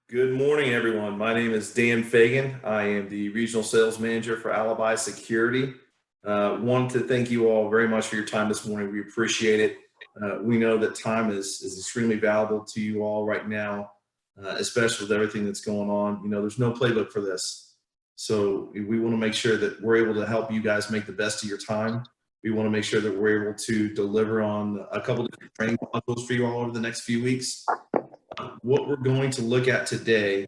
Good morning, everyone. My name is Dan Feagin. I am the Regional Sales Manager for Alibi Security. Want to thank you all very much for your time this morning. We appreciate it. We know that time is extremely valuable to you all right now, especially with everything that's going on. You know, there's no playbook for this. So we want to make sure that we're able to help you guys make the best of your time. We want to make sure that we're able to deliver on a couple of different training modules for you all over the next few weeks. What we're going to look at today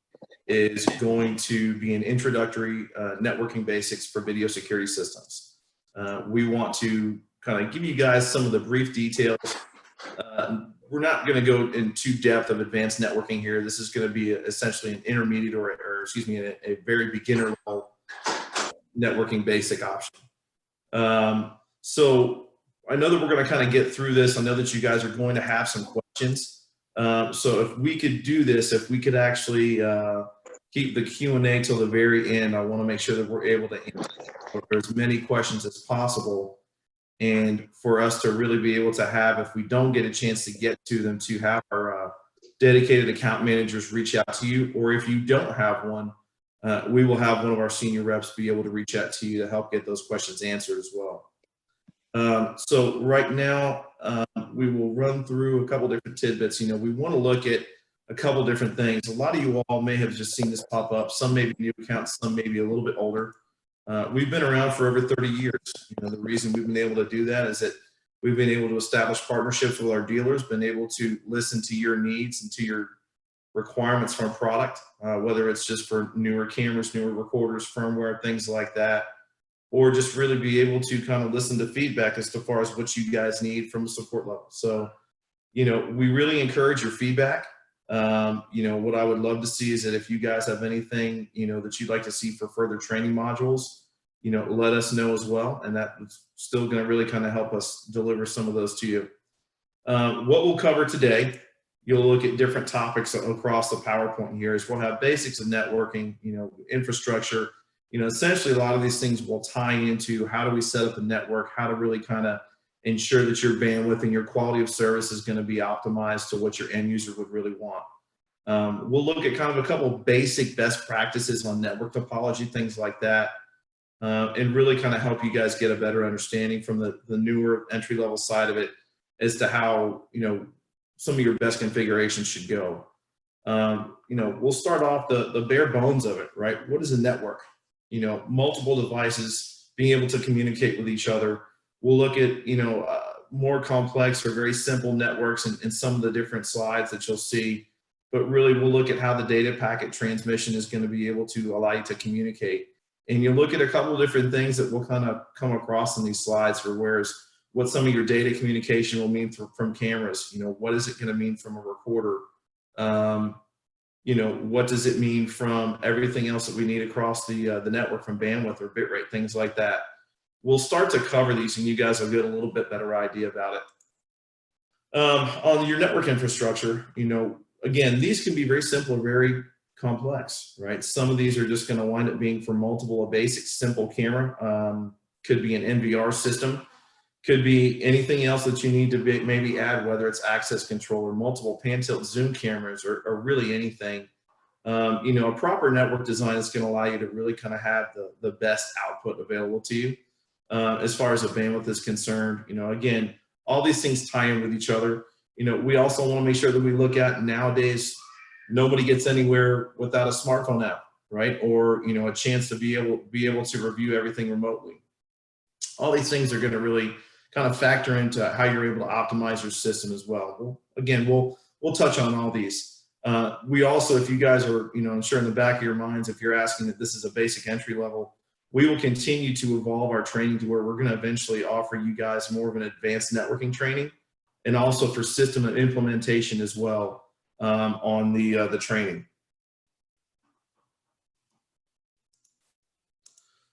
is going to be an introductory networking basics for video security systems. We want to kind of give you guys some of the brief details. We're not going to go into depth of advanced networking here. This is going to be essentially an intermediate or excuse me, a very beginner level networking basic option. So I know that we're going to kind of get through this. I know that you guys are going to have some questions. So if we could do this, if we could actually keep the Q&A till the very end, I want to make sure that we're able to answer as many questions as possible, and for us to really be able to have, if we don't get a chance to get to them, to have our dedicated account managers reach out to you, or if you don't have one, we will have one of our senior reps be able to reach out to you to help get those questions answered as well. So right now, we will run through a couple different tidbits. You know, we want to look at a couple different things. A lot of you all may have just seen this pop up. Some may be new accounts, some may be a little bit older. We've been around for over 30 years. You know, the reason we've been able to do that is that we've been able to establish partnerships with our dealers, been able to listen to your needs and to your requirements from a product, whether it's just for newer cameras, newer recorders, firmware, things like that, or just really be able to kind of listen to feedback as far as what you guys need from a support level. So, you know, we really encourage your feedback. You know, what I would love to see is that if you guys have anything, you know, that you'd like to see for further training modules, you know, let us know as well. And that's still going to really kind of help us deliver some of those to you. What we'll cover today, you'll look at different topics across the PowerPoint here, is we'll have basics of networking, you know, infrastructure. You know, essentially a lot of these things will tie into how do we set up a network, how to really kind of ensure that your bandwidth and your quality of service is going to be optimized to what your end user would really want. We'll look at kind of a couple basic best practices on network topology, things like that, and really kind of help you guys get a better understanding from the newer entry-level side of it as to how, you know, some of your best configurations should go. You know, we'll start off the bare bones of it, right? What is a network? You know, multiple devices being able to communicate with each other. We'll look at, you know, more complex or very simple networks in some of the different slides that you'll see, but really we'll look at how the data packet transmission is going to be able to allow you to communicate. And you'll look at a couple of different things that will kind of come across in these slides for whereas what some of your data communication will mean from cameras. You know, what is it going to mean from a recorder? You know, what does it mean from everything else that we need across the network, from bandwidth or bitrate, things like that. We'll start to cover these and you guys will get a little bit better idea about it. On your network infrastructure, you know, again, these can be very simple or very complex, right? Some of these are just going to wind up being for multiple, a basic simple camera, could be an NVR system, could be anything else that you need to maybe add, whether it's access control or multiple pan tilt zoom cameras or really anything. You know, a proper network design is going to allow you to really kind of have the best output available to you as far as the bandwidth is concerned. You know, again, all these things tie in with each other. You know, we also want to make sure that we look at nowadays, nobody gets anywhere without a smartphone app, right? Or, you know, a chance to be able to review everything remotely. All these things are going to really kind of factor into how you're able to optimize your system as well. Again, we'll touch on all these. We also, if you guys are, you know, I'm sure in the back of your minds, if you're asking that this is a basic entry level, we will continue to evolve our training to where we're going to eventually offer you guys more of an advanced networking training, and also for system implementation as well on the training.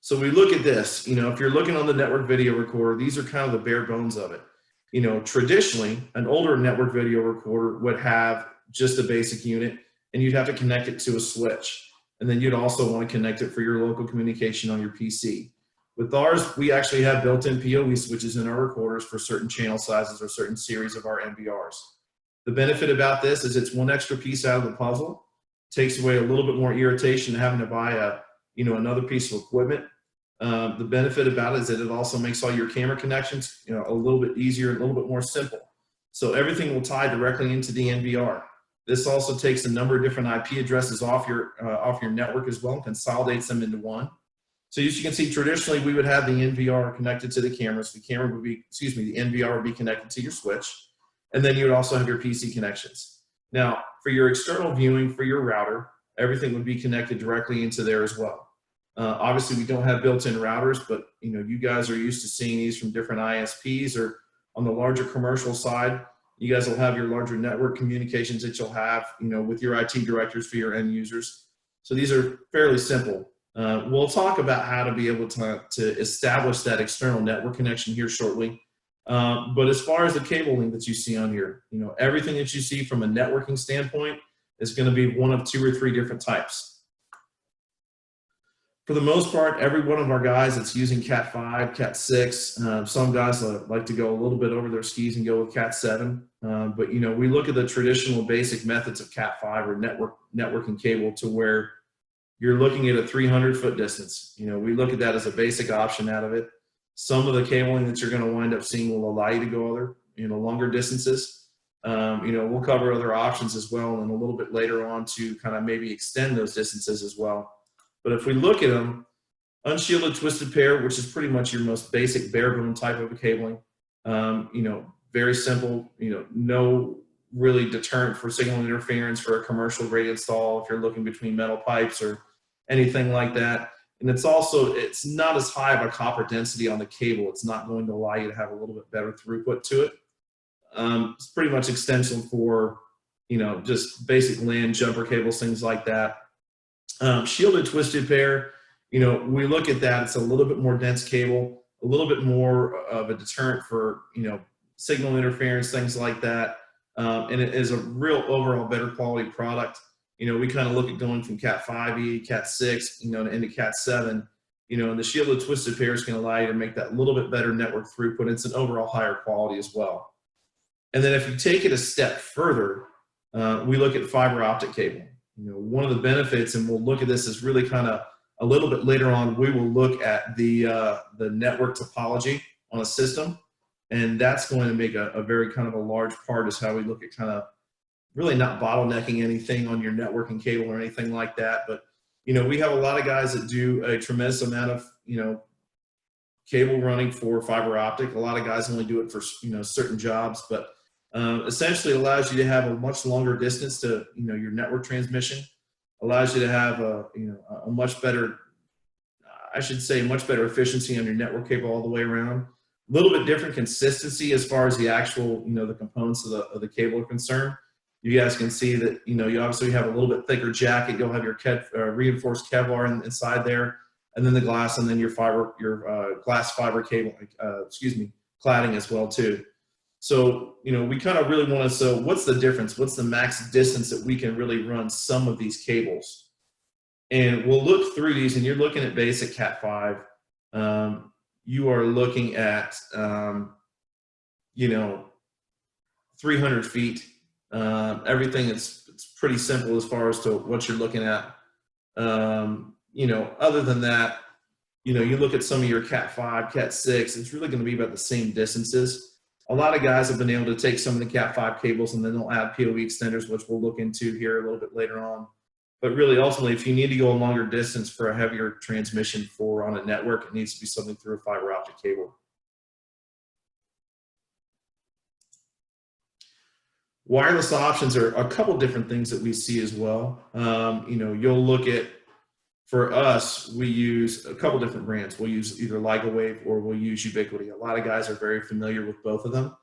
So we look at this, you know, if you're looking on the network video recorder, these are kind of the bare bones of it. You know, traditionally, an older network video recorder would have just a basic unit, and you'd have to connect it to a switch. And then you'd also want to connect it for your local communication on your PC. With ours, we actually have built-in PoE switches in our recorders for certain channel sizes or certain series of our NVRs. The benefit about this is it's one extra piece out of the puzzle takes away a little bit more irritation having to buy another piece of equipment. The benefit about it is that it also makes all your camera connections, a little bit easier and a little bit more simple. So everything will tie directly into the NVR. This also takes a number of different IP addresses off your network as well and consolidates them into one. So as you can see, traditionally we would have the NVR connected to the cameras. The NVR would be connected to your switch, and then you would also have your PC connections. Now, for your external viewing for your router, everything would be connected directly into there as well. Obviously, we don't have built-in routers, but you guys are used to seeing these from different ISPs, or on the larger commercial side, you guys will have your larger network communications that you'll have, with your IT directors for your end users. So these are fairly simple. We'll talk about how to be able to establish that external network connection here shortly. But as far as the cabling that you see on here, everything that you see from a networking standpoint is going to be one of 2 or 3 different types. For the most part, every one of our guys that's using Cat 5, Cat 6, some guys like to go a little bit over their skis and go with Cat 7. But we look at the traditional basic methods of Cat 5 or networking cable to where you're looking at a 300-foot distance. We look at that as a basic option out of it. Some of the cabling that you're going to wind up seeing will allow you to go other, longer distances. We'll cover other options as well, and a little bit later on to kind of maybe extend those distances as well. But if we look at them, unshielded twisted pair, which is pretty much your most basic bare bone type of a cabling, very simple, no really deterrent for signal interference for a commercial grade install if you're looking between metal pipes or anything like that. And it's not as high of a copper density on the cable. It's not going to allow you to have a little bit better throughput to it. It's pretty much extension for, just basic LAN jumper cables, things like that. Shielded twisted pair, we look at that. It's a little bit more dense cable, a little bit more of a deterrent for, signal interference, things like that. And it is a real overall better quality product. We kind of look at going from Cat 5e, Cat 6, into Cat 7, and the shielded twisted pair is going to allow you to make that little bit better network throughput. It's an overall higher quality as well. And then if you take it a step further, we look at fiber optic cable. One of the benefits, and we'll look at this is really kind of a little bit later on, we will look at the network topology on a system, and that's going to make a very kind of a large part is how we look at kind of really not bottlenecking anything on your networking cable or anything like that. But, we have a lot of guys that do a tremendous amount of, cable running for fiber optic. A lot of guys only do it for, certain jobs, but essentially allows you to have a much longer distance to, your network transmission, allows you to have a much better, much better efficiency on your network cable all the way around. A little bit different consistency as far as the actual, the components of the cable are concerned. You guys can see that, you obviously have a little bit thicker jacket. You'll have your reinforced Kevlar inside there, and then the glass, and then your glass fiber cable, cladding as well too. So, we kind of really want to, so what's the difference? What's the max distance that we can really run some of these cables? And we'll look through these, and you're looking at basic Cat 5. You are looking at, 300 feet. Everything it's pretty simple as far as to what you're looking at. Other than that, you look at some of your Cat 5, Cat 6, it's really going to be about the same distances. A lot of guys have been able to take some of the Cat 5 cables and then they'll add PoE extenders, which we'll look into here a little bit later on. But really, ultimately, if you need to go a longer distance for a heavier transmission on a network, it needs to be something through a fiber optic cable. Wireless options are a couple different things that we see as well. You'll look at, for us, we use a couple different brands. We'll use either LigoWave or we'll use Ubiquiti. A lot of guys are very familiar with both of them.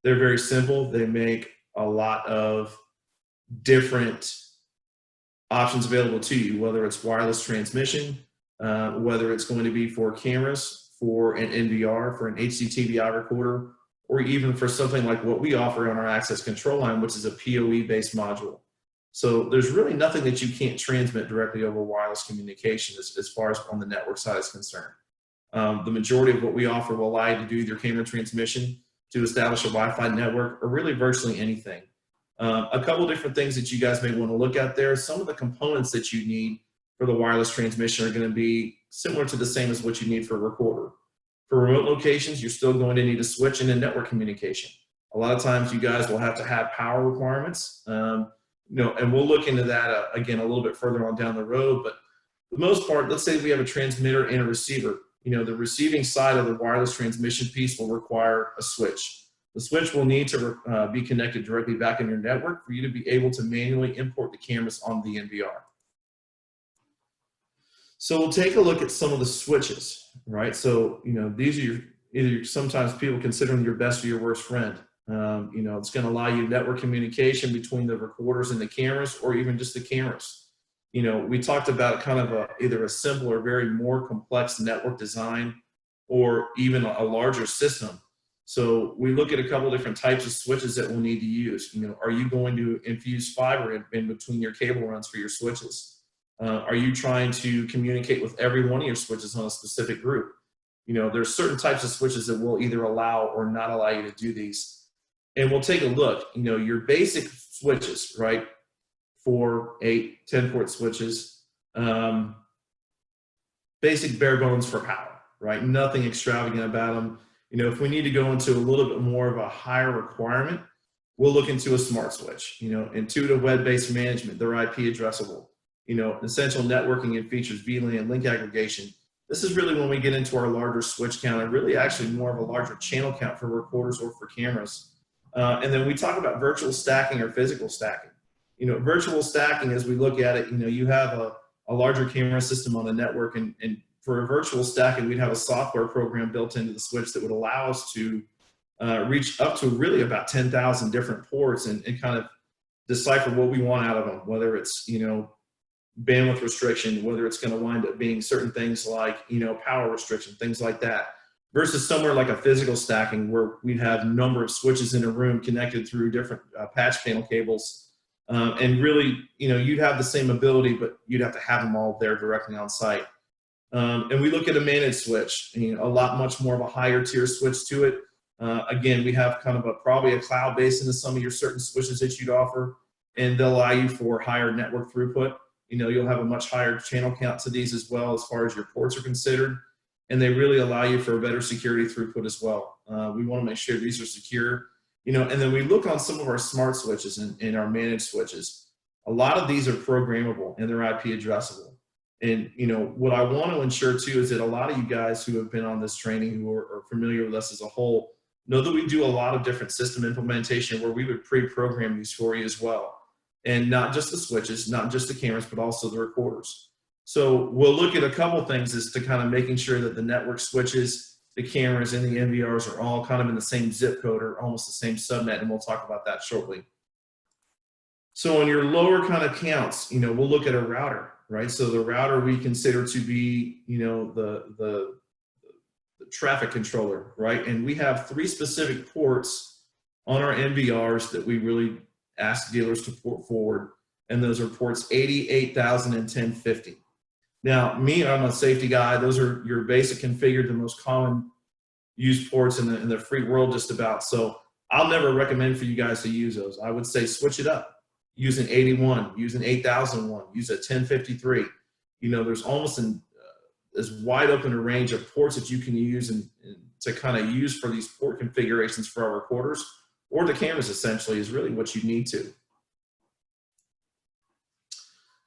They're very simple. They make a lot of different options available to you, whether it's wireless transmission, whether it's going to be for cameras, for an NVR, for an HDTVI recorder, or even for something like what we offer on our access control line, which is a PoE-based module. So there's really nothing that you can't transmit directly over wireless communication as far as on the network side is concerned. The majority of what we offer will allow you to do either camera transmission, to establish a Wi-Fi network, or really virtually anything. A couple different things that you guys may want to look at there. Some of the components that you need for the wireless transmission are going to be similar to the same as what you need for a recorder. For remote locations, you're still going to need a switch and a network communication. A lot of times you guys will have to have power requirements, and we'll look into that again a little bit further on down the road. But for the most part, let's say we have a transmitter and a receiver. The receiving side of the wireless transmission piece will require a switch. The switch will need to be connected directly back in your network for you to be able to manually import the cameras on the NVR. So we'll take a look at some of the switches, right? So, these are either sometimes people consider them your best or your worst friend. It's going to allow you network communication between the recorders and the cameras, or even just the cameras. We talked about kind of either a simple or very more complex network design, or even a larger system. So we look at a couple different types of switches that we'll need to use. Are you going to infuse fiber in between your cable runs for your switches? Are you trying to communicate with every one of your switches on a specific group? There's certain types of switches that will either allow or not allow you to do these. And we'll take a look, your basic switches, right? 4, 8, 10-port switches, basic bare bones for power, right? Nothing extravagant about them. If we need to go into a little bit more of a higher requirement, we'll look into a smart switch, intuitive web-based management, they're IP addressable, essential networking and features, VLAN, link aggregation. This is really when we get into our larger switch count, and really actually more of a larger channel count for recorders or for cameras. And then we talk about virtual stacking or physical stacking. Virtual stacking, as we look at it, you have a larger camera system on a network, and for a virtual stacking, we'd have a software program built into the switch that would allow us to reach up to really about 10,000 different ports and kind of decipher what we want out of them, whether it's, bandwidth restriction, whether it's going to wind up being certain things like, power restriction, things like that, versus somewhere like a physical stacking where we'd have a number of switches in a room connected through different patch panel cables. And really, you'd have the same ability, but you'd have to have them all there directly on site. And we look at a managed switch, much more of a higher tier switch to it. Again, we have kind of probably a cloud base into some of your certain switches that you'd offer, and they'll allow you for higher network throughput. You'll have a much higher channel count to these as well as far as your ports are considered, and they really allow you for a better security throughput as well. We want to make sure these are secure, and then we look on some of our smart switches and our managed switches. A lot of these are programmable and they're IP addressable. And, what I want to ensure too is that a lot of you guys who have been on this training, who are familiar with us as a whole, know that we do a lot of different system implementation where we would pre-program these for you as well. And not just the switches, not just the cameras, but also the recorders. So we'll look at a couple things as to kind of making sure that the network switches, the cameras, and the NVRs are all kind of in the same zip code or almost the same subnet, and we'll talk about that shortly. So on your lower kind of counts, we'll look at a router, right? So the router we consider to be, the traffic controller, right? And we have 3 specific ports on our NVRs that we really ask dealers to port forward, and those are ports 80, 8000, and 1050. Now, I'm a safety guy. Those are your basic configured, the most common used ports in the free world just about. So I'll never recommend for you guys to use those. I would say switch it up. Use an 81, use an 8001, use a 1053. There's almost as wide open a range of ports that you can use and to kind of use for these port configurations for our recorders or the cameras essentially is really what you need to.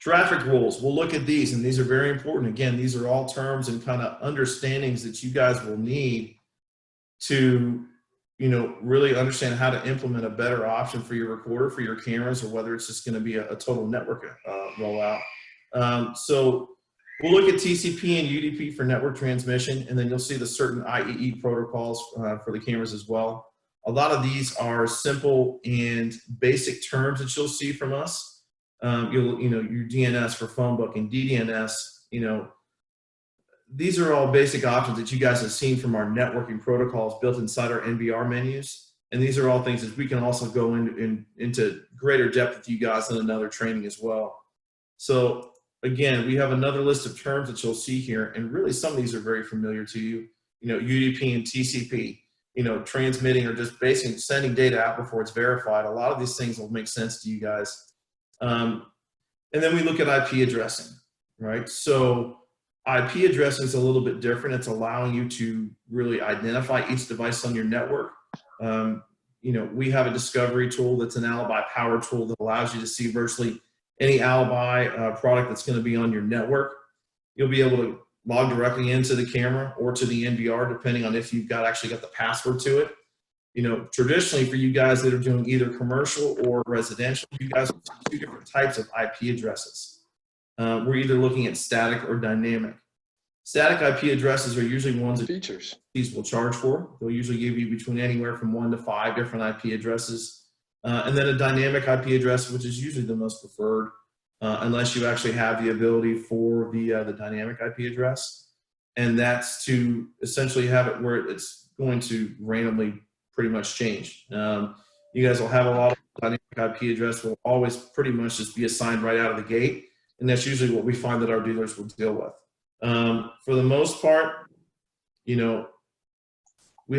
Traffic rules, we'll look at these, and these are very important. Again, these are all terms and kind of understandings that you guys will need to really understand how to implement a better option for your recorder, for your cameras, or whether it's just going to be a total network rollout. So we'll look at TCP and UDP for network transmission, and then you'll see the certain IEE protocols for the cameras as well. A lot of these are simple and basic terms that you'll see from us. Your DNS for phone booking, DDNS, these are all basic options that you guys have seen from our networking protocols built inside our NVR menus. And these are all things that we can also go into greater depth with you guys in another training as well. So again, we have another list of terms that you'll see here, and really some of these are very familiar to you. UDP and TCP. transmitting or just basically sending data out before it's verified. A lot of these things will make sense to you guys. And then we look at IP addressing, right? So IP addressing is a little bit different. It's allowing you to really identify each device on your network. We have a discovery tool that's an alibi power tool that allows you to see virtually any alibi product that's going to be on your network. You'll be able to log directly into the camera or to the NVR, depending on if you've actually got the password to it. Traditionally for you guys that are doing either commercial or residential, you guys will see two different types of IP addresses. We're either looking at static or dynamic. Static IP addresses are usually ones that features these will charge for. They'll usually give you between anywhere from 1 to 5 different IP addresses. And then a dynamic IP address, which is usually the most preferred, unless you actually have the ability for the dynamic IP address. And that's to essentially have it where it's going to randomly pretty much change. You guys will have a lot of dynamic IP address will always pretty much just be assigned right out of the gate. And that's usually what we find that our dealers will deal with. For the most part, we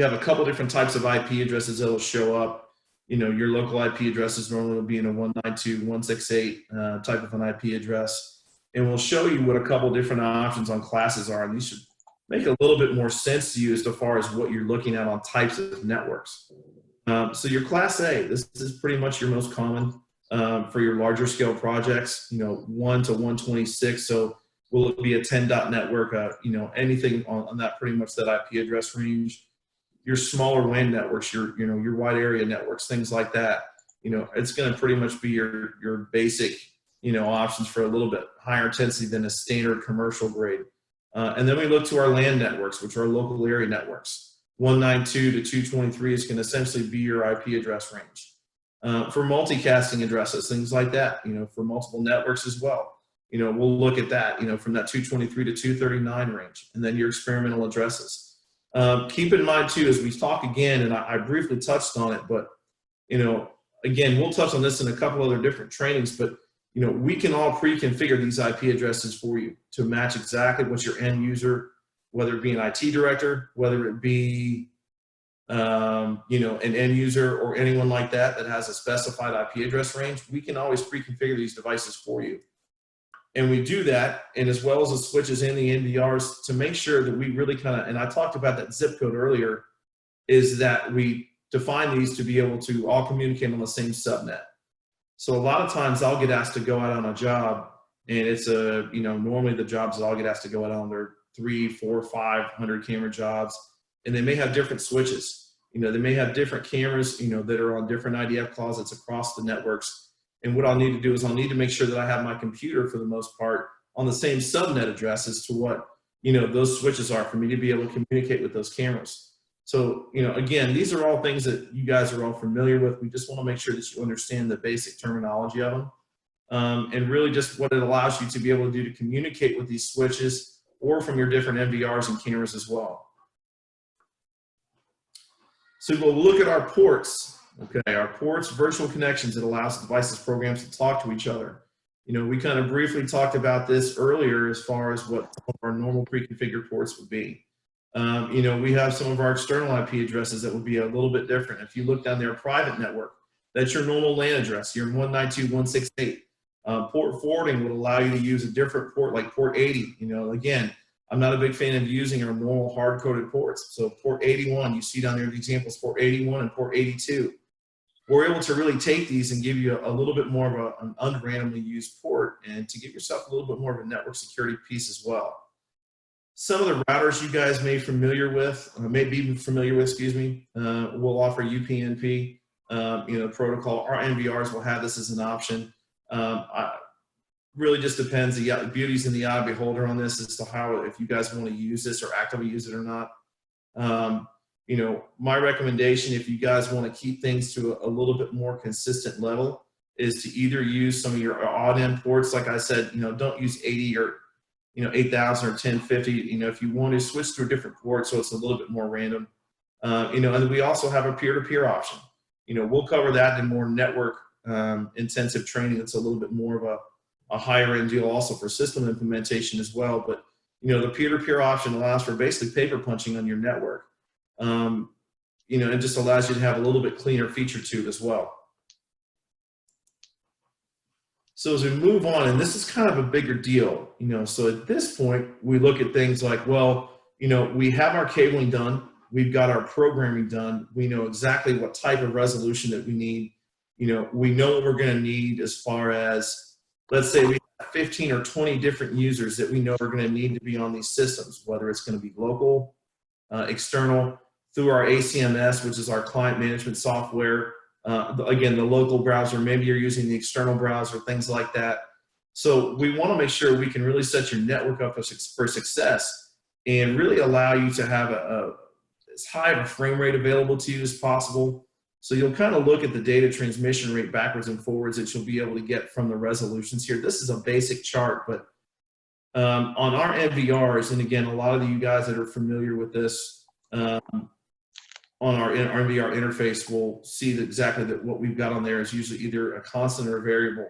have a couple different types of IP addresses that will show up. Your local IP addresses normally will be in a 192.168 type of an IP address. And we'll show you what a couple different options on classes are. And these should make a little bit more sense to you as far as what you're looking at on types of networks. So your Class A, this is pretty much your most common for your larger scale projects, 1 to 126. So will it be a 10 dot network, anything on that pretty much that IP address range. Your smaller WAN networks, your wide area networks, things like that, it's going to pretty much be your basic, options for a little bit higher intensity than a standard commercial grade. And then we look to our LAN networks, which are local area networks. 192 to 223 is going to essentially be your IP address range. For multicasting addresses, things like that, for multiple networks as well. We'll look at that, from that 223 to 239 range, and then your experimental addresses. Keep in mind too, as we talk again, and I briefly touched on it, but, again, we'll touch on this in a couple other different trainings, but, we can all pre-configure these IP addresses for you to match exactly what your end user, whether it be an IT director, whether it be, an end user or anyone like that has a specified IP address range, we can always pre-configure these devices for you. And we do that, and as well as the switches and the NVRs, to make sure that we really and I talked about that zip code earlier, is that we define these to be able to all communicate on the same subnet. So a lot of times I'll get asked to go out on a job, and it's normally the jobs that I'll get asked to go out on, they're 300, 400, 500 camera jobs, and they may have different switches. They may have different cameras, that are on different IDF closets across the networks. And what I'll need to do is I'll need to make sure that I have my computer, for the most part, on the same subnet address as to what, those switches are for me to be able to communicate with those cameras. So, again, these are all things that you guys are all familiar with. We just want to make sure that you understand the basic terminology of them. And really just what it allows you to be able to do to communicate with these switches or from your different NVRs and cameras as well. So we'll look at our ports. Okay, our ports, virtual connections that allows devices, programs to talk to each other. We kind of briefly talked about this earlier as far as what our normal pre-configured ports would be. We have some of our external IP addresses that would be a little bit different. If you look down there, private network, that's your normal LAN address, your 192.168. Port forwarding would allow you to use a different port, like port 80. Again, I'm not a big fan of using our normal hard-coded ports. So port 81, you see down there the examples, port 81 and port 82. We're able to really take these and give you a little bit more of an unrandomly used port, and to give yourself a little bit more of a network security piece as well. Some of the routers you guys may be familiar with, will offer UPnP, protocol. Our NVRs will have this as an option. Really just depends. The beauty's in the eye of the beholder on this as to how, if you guys want to use this or actively use it or not. My recommendation, if you guys want to keep things to a little bit more consistent level, is to either use some of your odd-end ports. Like I said, don't use 80 or 8,000 or 1050. If you want to switch to a different port so it's a little bit more random. And then we also have a peer-to-peer option. We'll cover that in more network intensive training. That's a little bit more of a higher end deal also for system implementation as well. But the peer-to-peer option allows for basically paper punching on your network. it just allows you to have a little bit cleaner feature to it as well. So as we move on, and this is kind of a bigger deal, so at this point, we look at things like, well, we have our cabling done, we've got our programming done, we know exactly what type of resolution that we need, we know what we're going to need as far as, let's say we have 15 or 20 different users that we know are going to need to be on these systems, whether it's going to be local, external, through our ACMS, which is our client management software. Again, the local browser, maybe you're using the external browser, things like that. So we want to make sure we can really set your network up for success and really allow you to have as high of a frame rate available to you as possible. So you'll kind of look at the data transmission rate backwards and forwards that you'll be able to get from the resolutions here. This is a basic chart, but on our NVRs, and again, a lot of you guys that are familiar with this, on our NVR interface, will see that exactly that what we've got on there is usually either a constant or a variable.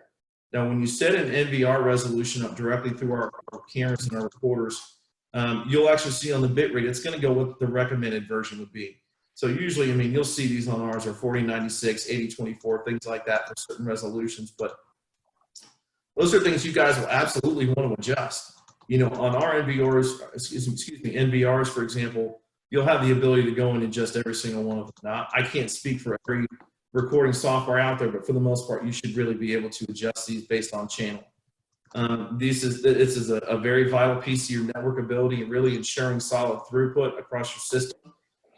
Now, when you set an NVR resolution up directly through our cameras and our recorders, you'll actually see on the bitrate, it's going to go what the recommended version would be. So usually, you'll see these on ours are 4096, 8024, things like that for certain resolutions, but those are things you guys will absolutely want to adjust. On our NVRs, for example, you'll have the ability to go and adjust every single one of them. Now, I can't speak for every recording software out there, but for the most part, you should really be able to adjust these based on channel. This is a very vital piece of your network ability and really ensuring solid throughput across your system.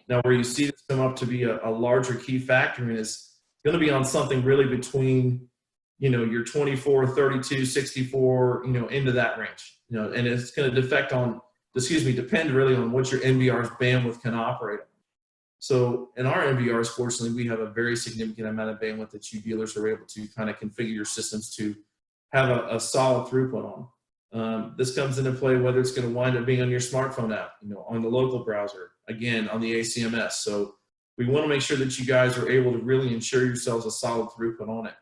Now, where you see this come up to be a larger key factor, and is going to be on something really between, your 24, 32, 64, into that range, and it's going to depend really on what your NVR's bandwidth can operate on. So in our NVRs, fortunately, we have a very significant amount of bandwidth that you dealers are able to kind of configure your systems to have a solid throughput on. This comes into play whether it's going to wind up being on your smartphone app, on the local browser, again, on the ACMS. So we want to make sure that you guys are able to really ensure yourselves a solid throughput on it.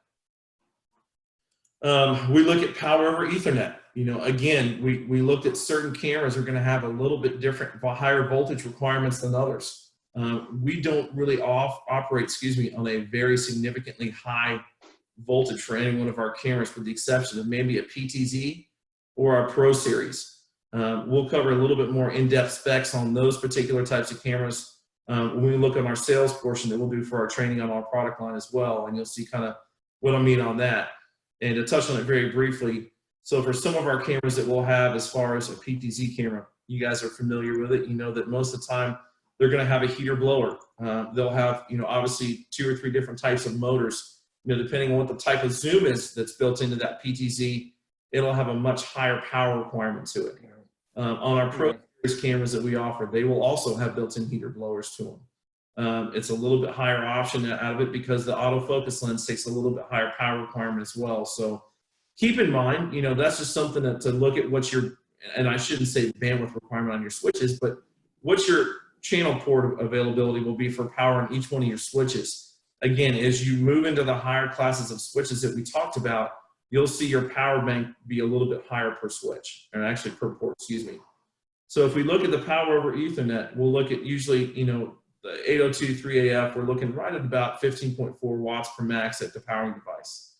We look at power over Ethernet. Again, we looked at certain cameras are going to have a little bit different, higher voltage requirements than others. We don't really operate, on a very significantly high voltage for any one of our cameras, with the exception of maybe a PTZ or our Pro Series. We'll cover a little bit more in-depth specs on those particular types of cameras when we look on our sales portion that we'll do for our training on our product line as well, and you'll see kind of what I mean on that. And to touch on it very briefly, so for some of our cameras that we'll have as far as a PTZ camera, you guys are familiar with it. You know that most of the time they're going to have a heater blower. They'll have, obviously 2 or 3 different types of motors. Depending on what the type of zoom is that's built into that PTZ, it'll have a much higher power requirement to it. On our Pro Series cameras that we offer, they will also have built-in heater blowers to them. It's a little bit higher option out of it because the autofocus lens takes a little bit higher power requirement as well. So keep in mind, that's just something to look at what your, and I shouldn't say bandwidth requirement on your switches, but what your channel port availability will be for power on each one of your switches. Again, as you move into the higher classes of switches that we talked about, you'll see your power bank be a little bit higher per switch, or actually per port, So if we look at the power over Ethernet, we'll look at usually, the 802.3AF, we're looking right at about 15.4 watts per max at the powering device.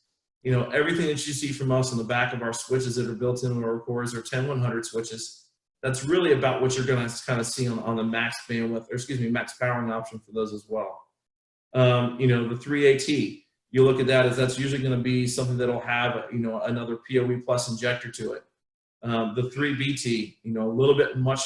Everything that you see from us on the back of our switches that are built into our recorders are 10100 switches. That's really about what you're going to kind of see on the max bandwidth, or max powering option for those as well. The 3AT, you look at that as that's usually going to be something that'll have, another PoE plus injector to it. The 3BT, a little bit much,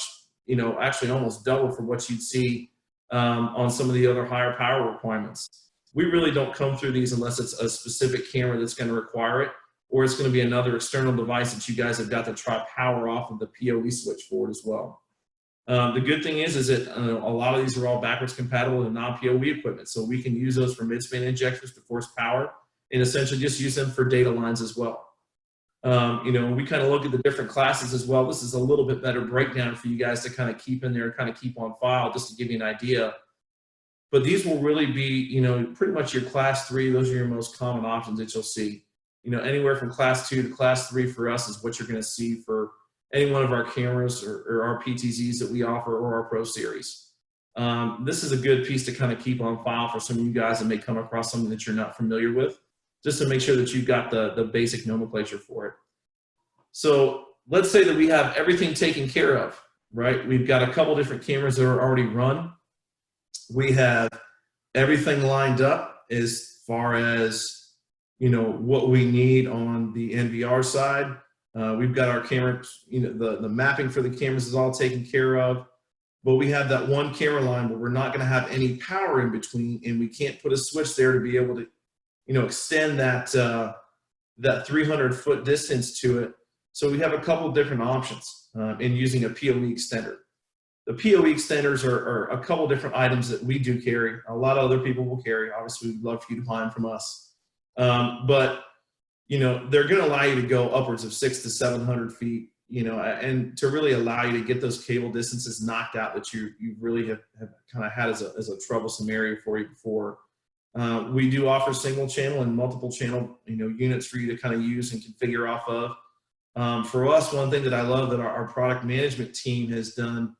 actually almost double for what you'd see on some of the other higher power requirements. We really don't come through these unless it's a specific camera that's going to require it, or it's going to be another external device that you guys have got to try power off of the PoE switch for it as well. The good thing is that a lot of these are all backwards compatible to non-PoE equipment, so we can use those for mid-span injectors to force power and essentially just use them for data lines as well. We kind of look at the different classes as well. This is a little bit better breakdown for you guys to kind of keep in there, kind of keep on file, just to give you an idea. But these will really be, pretty much your class 3. Those are your most common options that you'll see. Anywhere from class 2 to class 3 for us is what you're going to see for any one of our cameras or our PTZs that we offer, or our Pro Series. This is a good piece to kind of keep on file for some of you guys that may come across something that you're not familiar with, just to make sure that you've got the basic nomenclature for it. So let's say that we have everything taken care of, right? We've got a couple different cameras that are already run. We have everything lined up as far as, you know, what we need on the NVR side. We've got our cameras, you know, the mapping for the cameras is all taken care of. But we have that one camera line where we're not going to have any power in between, and we can't put a switch there to be able to, you know, extend that that 300-foot distance to it. So we have a couple different options in using a PoE extender. The PoE extenders are a couple different items that we do carry. A lot of other people will carry. Obviously, we'd love for you to buy them from us. But, you know, they're going to allow you to go upwards of 600 to 700 feet. You know, and to really allow you to get those cable distances knocked out that you really have kind of had as a troublesome area for you before. We do offer single channel and multiple channel, you know, units for you to kind of use and configure off of. For us, one thing that I love that our product management team has done,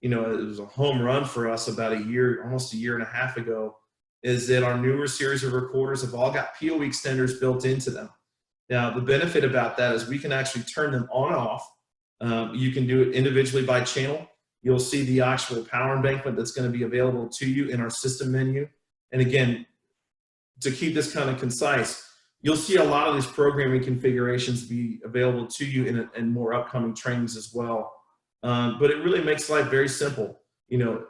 you know, it was a home run for us about almost a year and a half ago, is that our newer series of recorders have all got PoE extenders built into them. Now, the benefit about that is we can actually turn them on and off. You can do it individually by channel. You'll see the actual power embankment that's going to be available to you in our system menu. And again, to keep this kind of concise, you'll see a lot of these programming configurations be available to you in more upcoming trainings as well. But it really makes life very simple. You know,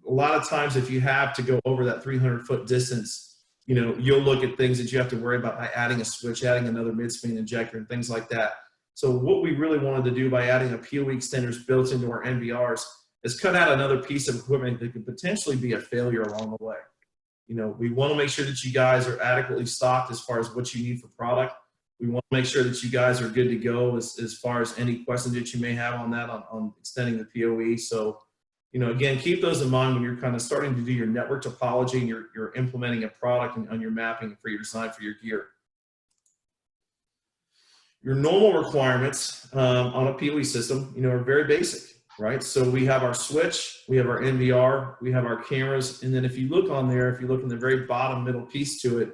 a lot of times if you have to go over that 300-foot distance, you know, you'll look at things that you have to worry about by adding a switch, adding another mid-span injector, and things like that. So what we really wanted to do by adding a PoE extenders built into our NVRs is cut out another piece of equipment that could potentially be a failure along the way. You know, we want to make sure that you guys are adequately stocked as far as what you need for product. We want to make sure that you guys are good to go as far as any questions that you may have on that, on extending the PoE. So, you know, again, keep those in mind when you're kind of starting to do your network topology and you're implementing a product on your mapping for your design for your gear. Your normal requirements on a PoE system, you know, are very basic, right? So we have our switch, we have our NVR, we have our cameras, and then if you look on there, if you look in the very bottom middle piece to it,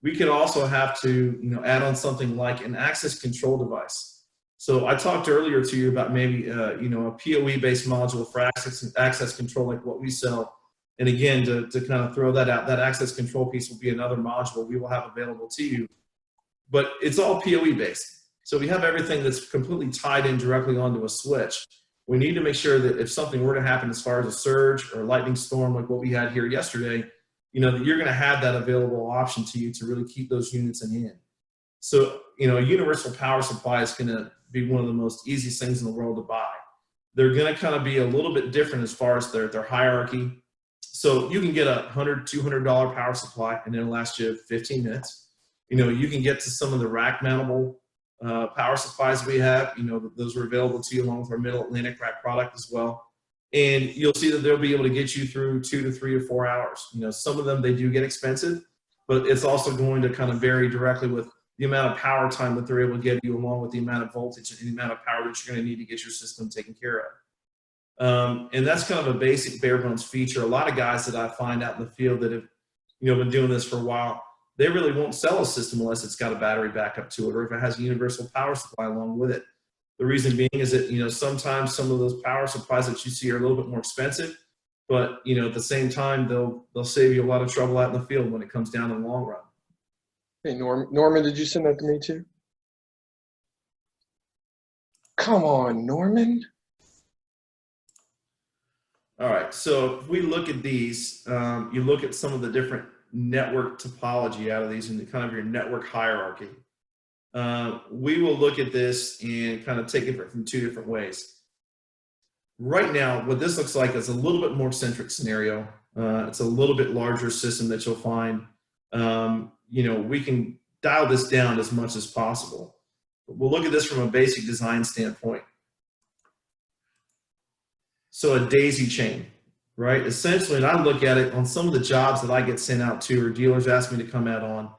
we could also have to, you know, add on something like an access control device. So I talked earlier to you about maybe, you know, a PoE-based module for access control like what we sell. And again, to kind of throw that out, that access control piece will be another module we will have available to you. But it's all PoE-based. So we have everything that's completely tied in directly onto a switch. We need to make sure that if something were to happen as far as a surge or a lightning storm like what we had here yesterday, you know, that you're going to have that available option to you to really keep those units in hand. So, you know, a universal power supply is going to be one of the most easiest things in the world to buy. They're going to kind of be a little bit different as far as their hierarchy. So you can get a $100, $200 power supply and it'll last you 15 minutes. You know, you can get to some of the rack mountable power supplies we have. You know, those are available to you along with our Middle Atlantic rack product as well. And you'll see that they'll be able to get you through 2 to 3 or 4 hours. You know, some of them, they do get expensive, but it's also going to kind of vary directly with the amount of power time that they're able to give you along with the amount of voltage and the amount of power that you're going to need to get your system taken care of. And that's kind of a basic bare bones feature. A lot of guys that I find out in the field that have, you know, been doing this for a while, they really won't sell a system unless it's got a battery backup to it or if it has a universal power supply along with it. The reason being is that, you know, sometimes some of those power supplies that you see are a little bit more expensive, but, you know, at the same time, they'll save you a lot of trouble out in the field when it comes down in the long run. Hey, Norman, did you send that to me too? Come on, Norman. All right, so if we look at these, you look at some of the different network topology out of these and kind of your network hierarchy. We will look at this and kind of take it from 2 different ways. Right now, what this looks like is a little bit more centric scenario. It's a little bit larger system that you'll find. You know, we can dial this down as much as possible. But we'll look at this from a basic design standpoint. So a daisy chain, right? Essentially, and I look at it on some of the jobs that I get sent out to or dealers ask me to come out on.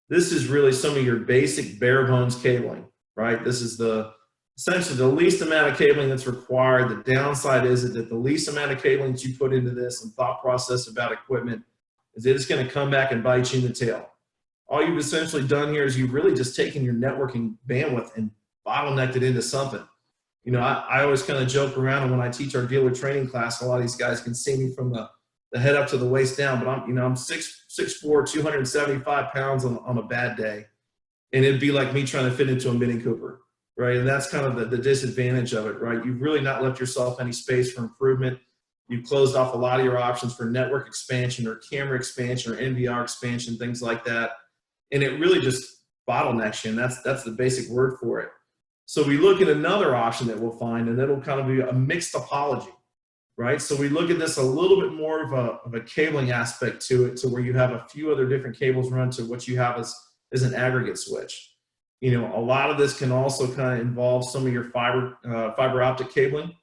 This is really some of your basic bare bones cabling, right? This is the essentially the least amount of cabling that's required. The downside is that the least amount of cabling that you put into this and thought process about equipment is that it's going to come back and bite you in the tail. All you've essentially done here is you've really just taken your networking bandwidth and bottlenecked it into something. You know, I always kind of joke around, and when I teach our dealer training class, a lot of these guys can see me from the head up to the waist down, but I'm 6'4", 275 pounds on a bad day. And it'd be like me trying to fit into a Mini Cooper, right? And that's kind of the disadvantage of it, right? You've really not left yourself any space for improvement. You've closed off a lot of your options for network expansion or camera expansion or NVR expansion, things like that. And it really just bottlenecks you, and that's the basic word for it. So we look at another option that we'll find, and it'll kind of be a mixed topology, right? So we look at this a little bit more of a cabling aspect to it, to where you have a few other different cables run to what you have as an aggregate switch. You know, a lot of this can also kind of involve some of your fiber optic cabling.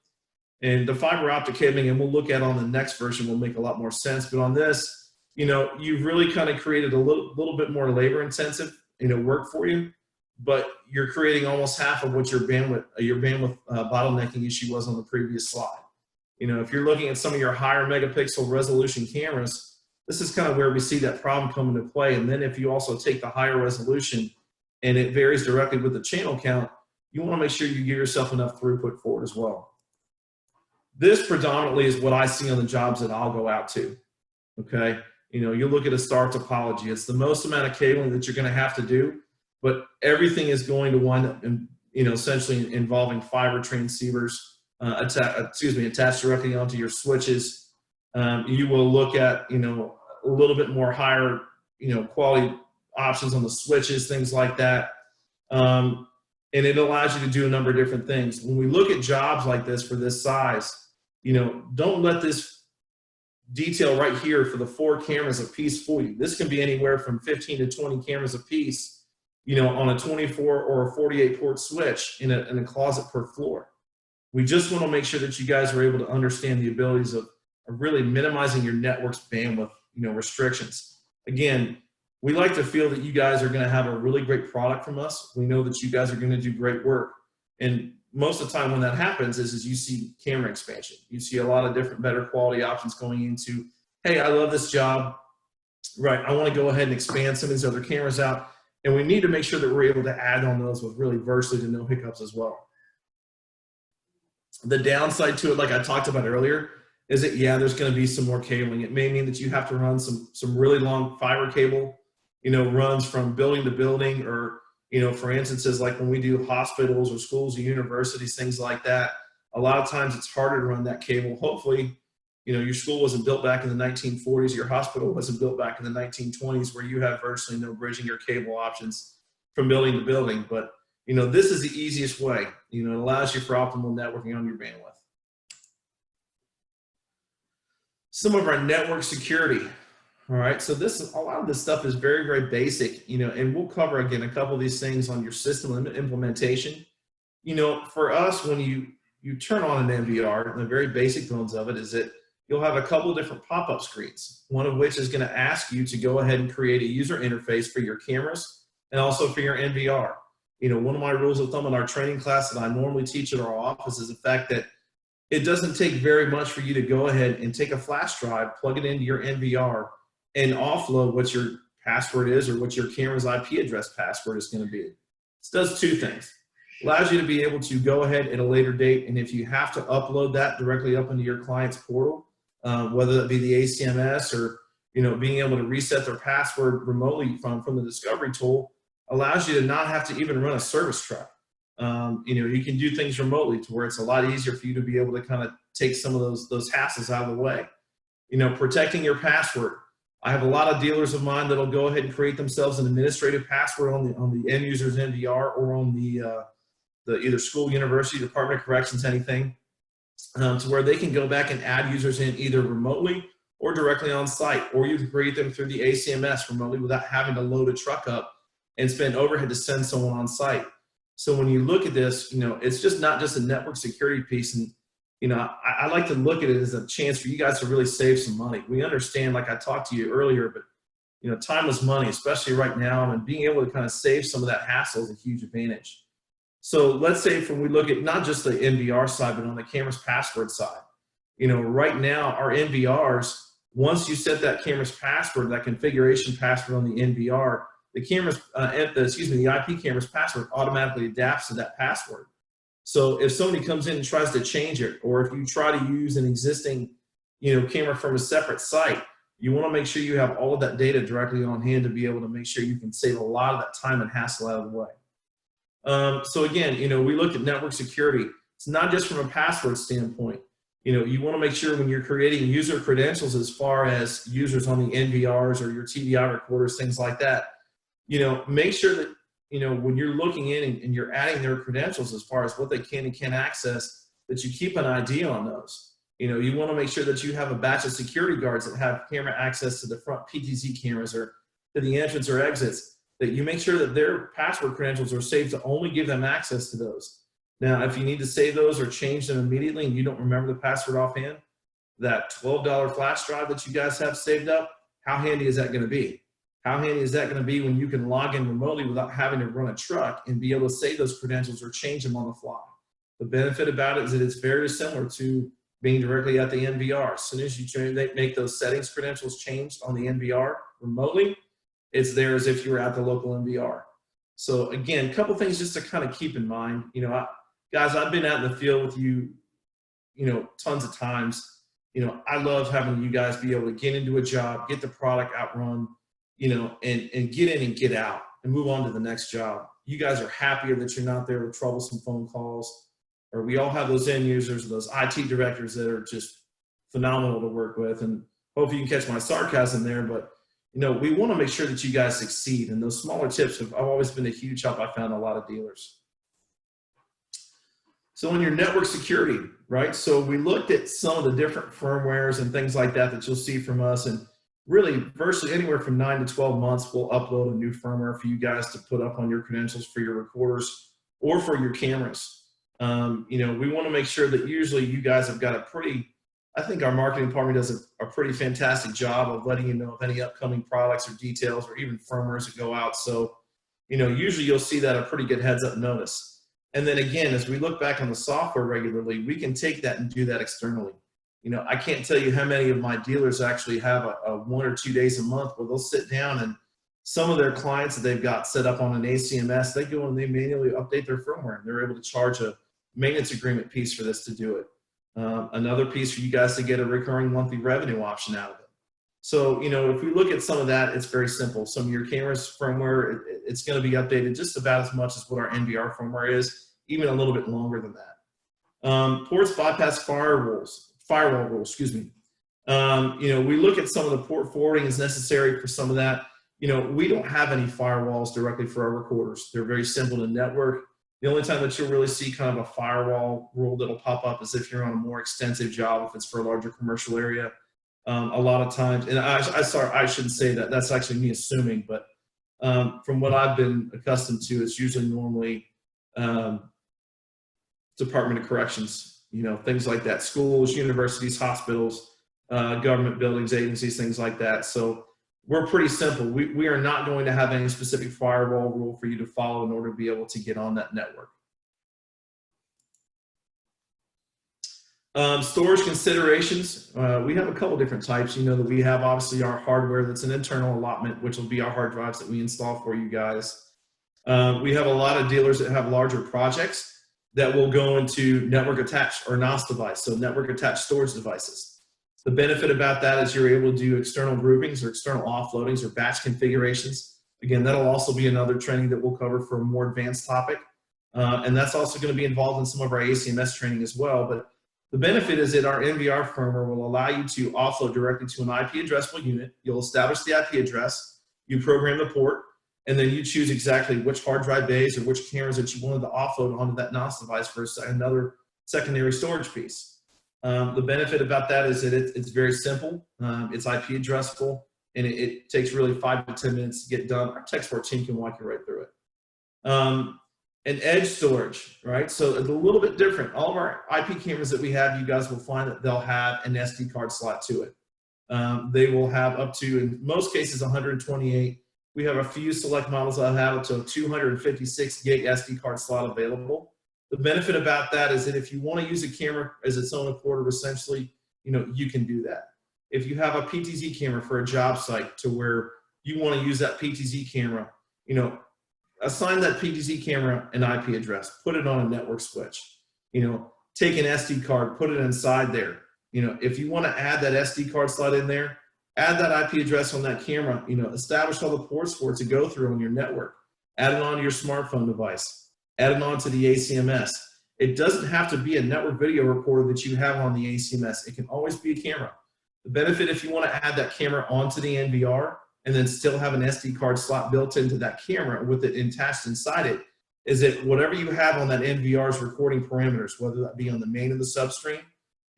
And the fiber optic cabling, and we'll look at on the next version, will make a lot more sense. But on this, you know, you've really kind of created a little bit more labor intensive, you know, work for you, but you're creating almost half of what your bandwidth bottlenecking issue was on the previous slide. You know, if you're looking at some of your higher megapixel resolution cameras, this is kind of where we see that problem come into play. And then if you also take the higher resolution and it varies directly with the channel count, you want to make sure you give yourself enough throughput for it as well. This predominantly is what I see on the jobs that I'll go out to, okay? You know, you look at a star topology. It's the most amount of cabling that you're going to have to do, but everything is going to wind up, you know, essentially involving fiber transceivers attached directly onto your switches. You will look at, you know, a little bit more higher, you know, quality options on the switches, things like that. And it allows you to do a number of different things. When we look at jobs like this for this size, you know, don't let this detail right here for the 4 cameras a piece fool you. This can be anywhere from 15 to 20 cameras a piece, you know, on a 24 or a 48 port switch in a closet per floor. We just want to make sure that you guys are able to understand the abilities of really minimizing your network's bandwidth, you know, restrictions. Again, we like to feel that you guys are going to have a really great product from us. We know that you guys are going to do great work. And most of the time when that happens is you see camera expansion. You see a lot of different better quality options going into, hey, I love this job, right? I want to go ahead and expand some of these other cameras out. And we need to make sure that we're able to add on those with really virtually to no hiccups as well. The downside to it, like I talked about earlier, is that, yeah, there's going to be some more cabling. It may mean that you have to run some really long fiber cable, you know, runs from building to building, or, you know, for instances like when we do hospitals or schools or universities, things like that, a lot of times it's harder to run that cable. Hopefully, you know, your school wasn't built back in the 1940s, your hospital wasn't built back in the 1920s, where you have virtually no bridging your cable options from building to building. But, you know, this is the easiest way. You know, it allows you for optimal networking on your bandwidth. Some of our network security. All right, so a lot of this stuff is very, very basic, you know, and we'll cover, again, a couple of these things on your system implementation. You know, for us, when you turn on an NVR, the very basic bones of it is that you'll have a couple of different pop-up screens, one of which is going to ask you to go ahead and create a user interface for your cameras and also for your NVR. You know, one of my rules of thumb in our training class that I normally teach at our office is the fact that it doesn't take very much for you to go ahead and take a flash drive, plug it into your NVR, and offload what your password is or what your camera's IP address password is going to be. This does 2 things. It allows you to be able to go ahead at a later date, and if you have to upload that directly up into your client's portal, whether that be the ACMS or, you know, being able to reset their password remotely from the discovery tool, allows you to not have to even run a service truck. You know, you can do things remotely to where it's a lot easier for you to be able to kind of take some of those hassles out of the way. You know, protecting your password. I have a lot of dealers of mine that'll go ahead and create themselves an administrative password on the end user's NVR or on the either school, university, Department of Corrections, anything, to where they can go back and add users in either remotely or directly on site, or you can create them through the ACMS remotely without having to load a truck up and spend overhead to send someone on site. So when you look at this, you know, it's just not just a network security piece. And, you know, I like to look at it as a chance for you guys to really save some money. We understand, like I talked to you earlier, but, you know, time is money, especially right now, and being able to kind of save some of that hassle is a huge advantage. So let's say when we look at not just the NVR side, but on the camera's password side, right now our NVRs, once you set that camera's password, that configuration password on the NVR, the camera's, the IP camera's password automatically adapts to that password. So if somebody comes in and tries to change it, or if you try to use an existing, camera from a separate site, you want to make sure you have all of that data directly on hand to be able to make sure you can save a lot of that time and hassle out of the way. So again, we looked at network security. It's not just from a password standpoint. You want to make sure when you're creating user credentials as far as users on the NVRs or your TVI recorders, things like that, make sure that, when you're looking in and you're adding their credentials as far as what they can and can't access, that you keep an ID on those. You want to make sure that you have a batch of security guards that have camera access to the front PTZ cameras or to the entrance or exits, that you make sure that their password credentials are saved to only give them access to those. Now, if you need to save those or change them immediately and you don't remember the password offhand, that $12 flash drive that you guys have saved up, how handy is that going to be? How handy is that going to be when you can log in remotely without having to run a truck and be able to save those credentials or change them on the fly? The benefit about it is that it's very similar to being directly at the NVR. As soon as you make those settings credentials changed on the NVR remotely, it's there as if you were at the local NVR. So again, a couple things just to kind of keep in mind. Guys, I've been out in the field with you, tons of times. I love having you guys be able to get into a job, get the product outrun, and get in and get out and move on to the next job. You guys are happier that you're not there with troublesome phone calls, or we all have those end users, those IT directors that are just phenomenal to work with. And hopefully you can catch my sarcasm there, but we want to make sure that you guys succeed. And those smaller tips have always been a huge help. I found a lot of dealers. So in your network security, right? So we looked at some of the different firmwares and things like that you'll see from us. And really, virtually anywhere from 9 to 12 months, we'll upload a new firmware for you guys to put up on your credentials for your recorders or for your cameras. We want to make sure that usually you guys have got I think our marketing department does a pretty fantastic job of letting you know of any upcoming products or details or even firmwares that go out. So, usually you'll see that a pretty good heads up notice. And then again, as we look back on the software regularly, we can take that and do that externally. I can't tell you how many of my dealers actually have a 1 or 2 days a month where they'll sit down and some of their clients that they've got set up on an ACMS, they go and they manually update their firmware and they're able to charge a maintenance agreement piece for this to do it. Another piece for you guys to get a recurring monthly revenue option out of it. So, if we look at some of that, it's very simple. Some of your cameras firmware, it's going to be updated just about as much as what our NVR firmware is, even a little bit longer than that. Ports bypass firewall rules, excuse me. We look at some of the port forwarding is necessary for some of that. We don't have any firewalls directly for our recorders. They're very simple to network. The only time that you'll really see kind of a firewall rule that'll pop up is if you're on a more extensive job, if it's for a larger commercial area. A lot of times, and I shouldn't say that, that's actually me assuming, but from what I've been accustomed to, it's usually normally Department of Corrections, things like that, schools, universities, hospitals, government buildings, agencies, things like that. So we're pretty simple. We are not going to have any specific firewall rule for you to follow in order to be able to get on that network. Storage considerations. We have a couple different types. That we have obviously our hardware that's an internal allotment, which will be our hard drives that we install for you guys. We have a lot of dealers that have larger projects that will go into network attached or NOS device, so network attached storage devices. The benefit about that is you're able to do external groupings or external offloadings or batch configurations. Again, that'll also be another training that we'll cover for a more advanced topic. And that's also going to be involved in some of our ACMS training as well. But the benefit is that our NVR firmware will allow you to offload directly to an IP addressable unit. You'll establish the IP address, you program the port, and then you choose exactly which hard drive bays or which cameras that you wanted to offload onto that NOS device for another secondary storage piece. The benefit about that is that it's very simple. It's IP addressable, and it takes really 5 to 10 minutes to get done. Our tech support team can walk you right through it. And edge storage, right? So it's a little bit different. All of our IP cameras that we have, you guys will find that they'll have an SD card slot to it. They will have up to, in most cases, 128. We have a few select models that have up to a 256 gig SD card slot available. The benefit about that is that if you want to use a camera as its own recorder, essentially, you can do that. If you have a PTZ camera for a job site to where you want to use that PTZ camera, assign that PTZ camera an IP address, put it on a network switch, take an SD card, put it inside there. If you want to add that SD card slot in there, add that IP address on that camera, establish all the ports for it to go through on your network, add it onto your smartphone device, add it onto the ACMS. It doesn't have to be a network video recorder that you have on the ACMS. It can always be a camera. The benefit if you want to add that camera onto the NVR and then still have an SD card slot built into that camera with it attached inside it, is that whatever you have on that NVR's recording parameters, whether that be on the main or the substream,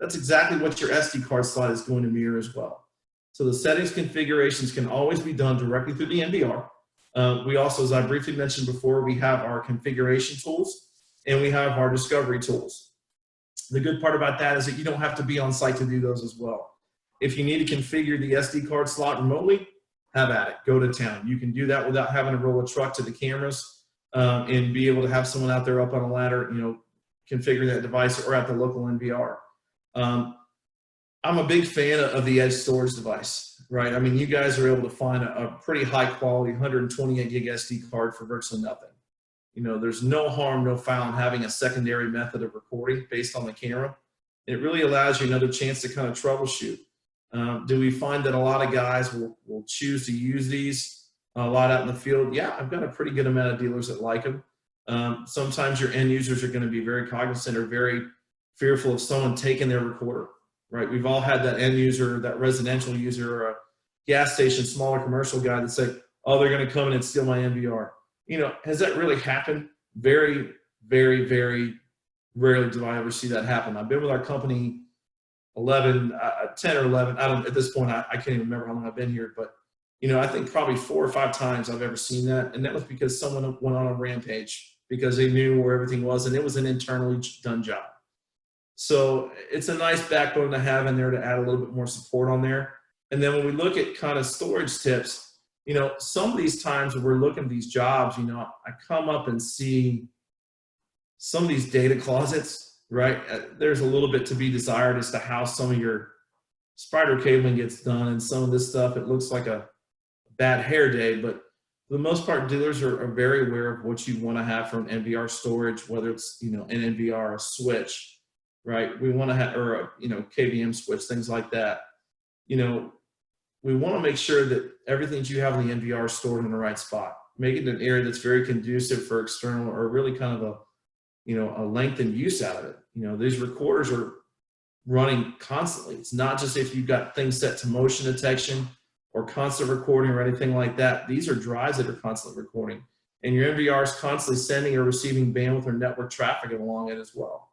that's exactly what your SD card slot is going to mirror as well. So the settings configurations can always be done directly through the NVR. We also, as I briefly mentioned before, we have our configuration tools and we have our discovery tools. The good part about that is that you don't have to be on site to do those as well. If you need to configure the SD card slot remotely, have at it, go to town. You can do that without having to roll a truck to the cameras and be able to have someone out there up on a ladder, configure that device or at the local NVR. I'm a big fan of the edge storage device, right? I mean, you guys are able to find a pretty high quality 128 gig SD card for virtually nothing. There's no harm, no foul in having a secondary method of recording based on the camera. It really allows you another chance to kind of troubleshoot. Do we find that a lot of guys will choose to use these a lot out in the field? Yeah, I've got a pretty good amount of dealers that like them. Sometimes your end users are going to be very cognizant or very fearful of someone taking their recorder, right? We've all had that end user, that residential user, or a gas station, smaller commercial guy that say, oh, they're going to come in and steal my NVR. Has that really happened? Very, very, very rarely do I ever see that happen. I've been with our company 10 or 11, at this point, I can't even remember how long I've been here, but, I think probably 4 or 5 times I've ever seen that. And that was because someone went on a rampage because they knew where everything was and it was an internally done job. So it's a nice backbone to have in there to add a little bit more support on there. And then when we look at kind of storage tips, some of these times when we're looking at these jobs, I come up and see some of these data closets, right? There's a little bit to be desired as to how some of your spider cabling gets done and some of this stuff, it looks like a bad hair day, but for the most part, dealers are very aware of what you want to have from NVR storage, whether it's, an NVR, a switch, right? We want to have, or a, KVM switch, things like that. We want to make sure that everything that you have in the NVR is stored in the right spot. Make it an area that's very conducive for external or really kind of a lengthened use out of it. These recorders are running constantly. It's not just if you've got things set to motion detection or constant recording or anything like that. These are drives that are constantly recording. And your NVR is constantly sending or receiving bandwidth or network traffic along it as well.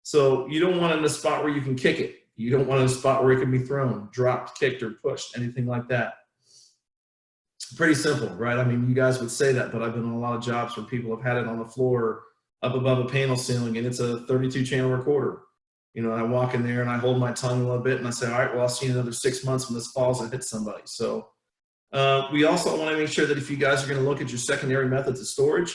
So you don't want it in a spot where you can kick it. You don't want it in a spot where it can be thrown, dropped, kicked, or pushed, anything like that. Pretty simple, right? I mean, you guys would say that, but I've been on a lot of jobs where people have had it on the floor up above a panel ceiling, and it's a 32-channel recorder. And I walk in there and I hold my tongue a little bit and I say, all right, well, I'll see you in another 6 months when this falls and hits somebody. So we also want to make sure that if you guys are going to look at your secondary methods of storage,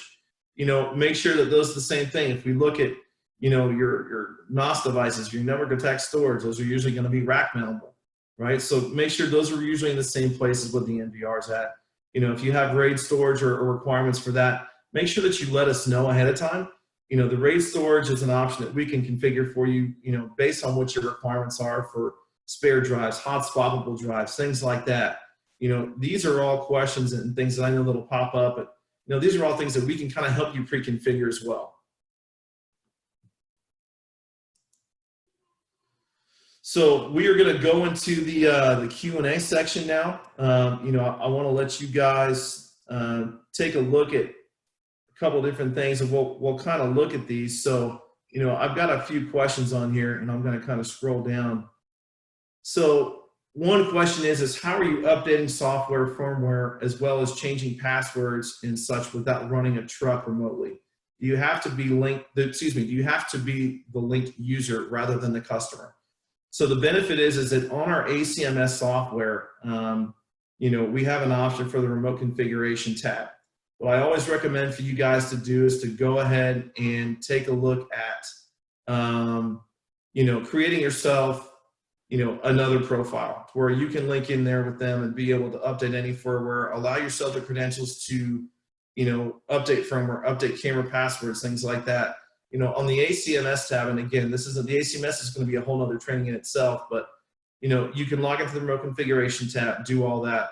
make sure that those are the same thing. If we look at, your NOS devices, your network attached storage, those are usually going to be rack mountable, right? So make sure those are usually in the same places with the NVR's at. If you have RAID storage or requirements for that, make sure that you let us know ahead of time. The RAID storage is an option that we can configure for you, based on what your requirements are for spare drives, hot swappable drives, things like that. These are all questions and things that I know that'll pop up, but these are all things that we can kind of help you pre-configure as well. So we are going to go into the Q&A section now. I want to let you guys take a look at a couple of different things, and we'll kind of look at these. So, I've got a few questions on here, and I'm going to kind of scroll down. So one question is how are you updating software, firmware, as well as changing passwords and such without running a truck remotely? Do you have to be do you have to be the linked user rather than the customer? So the benefit is that on our ACMS software, we have an option for the remote configuration tab. What I always recommend for you guys to do is to go ahead and take a look at, creating yourself, another profile where you can link in there with them and be able to update any firmware, allow yourself the credentials to, update firmware, update camera passwords, things like that. On the ACMS tab, and again, the ACMS is going to be a whole other training in itself, but you can log into the remote configuration tab, do all that,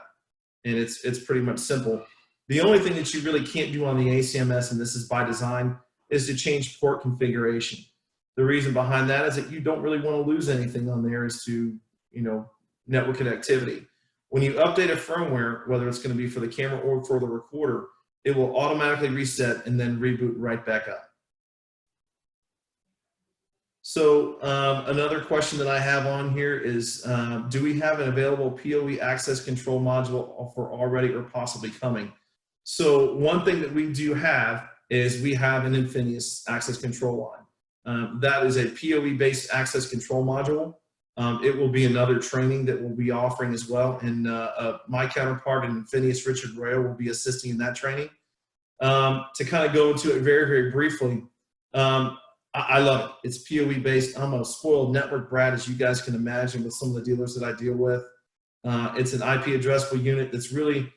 and it's pretty much simple. The only thing that you really can't do on the ACMS, and this is by design, is to change port configuration. The reason behind that is that you don't really want to lose anything on there as to, network connectivity. When you update a firmware, whether it's going to be for the camera or for the recorder, it will automatically reset and then reboot right back up. So another question that I have on here is, do we have an available PoE access control module for already or possibly coming? So one thing that we do have is we have an Infinius access control line. That is a PoE-based access control module. It will be another training that we'll be offering as well. And my counterpart in Infinius, Richard Royal, will be assisting in that training. To kind of go into it very, very briefly, I love it. It's PoE based. I'm a spoiled network brat, as you guys can imagine, with some of the dealers that I deal with. It's an IP addressable unit that's really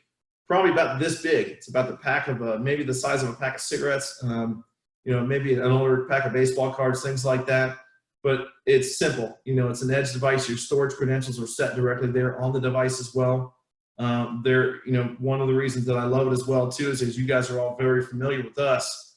probably about this big. It's about the pack of maybe the size of a pack of cigarettes, maybe an older pack of baseball cards, things like that. But it's simple. It's an edge device. Your storage credentials are set directly there on the device as well. One of the reasons that I love it as well too is, as you guys are all very familiar with us,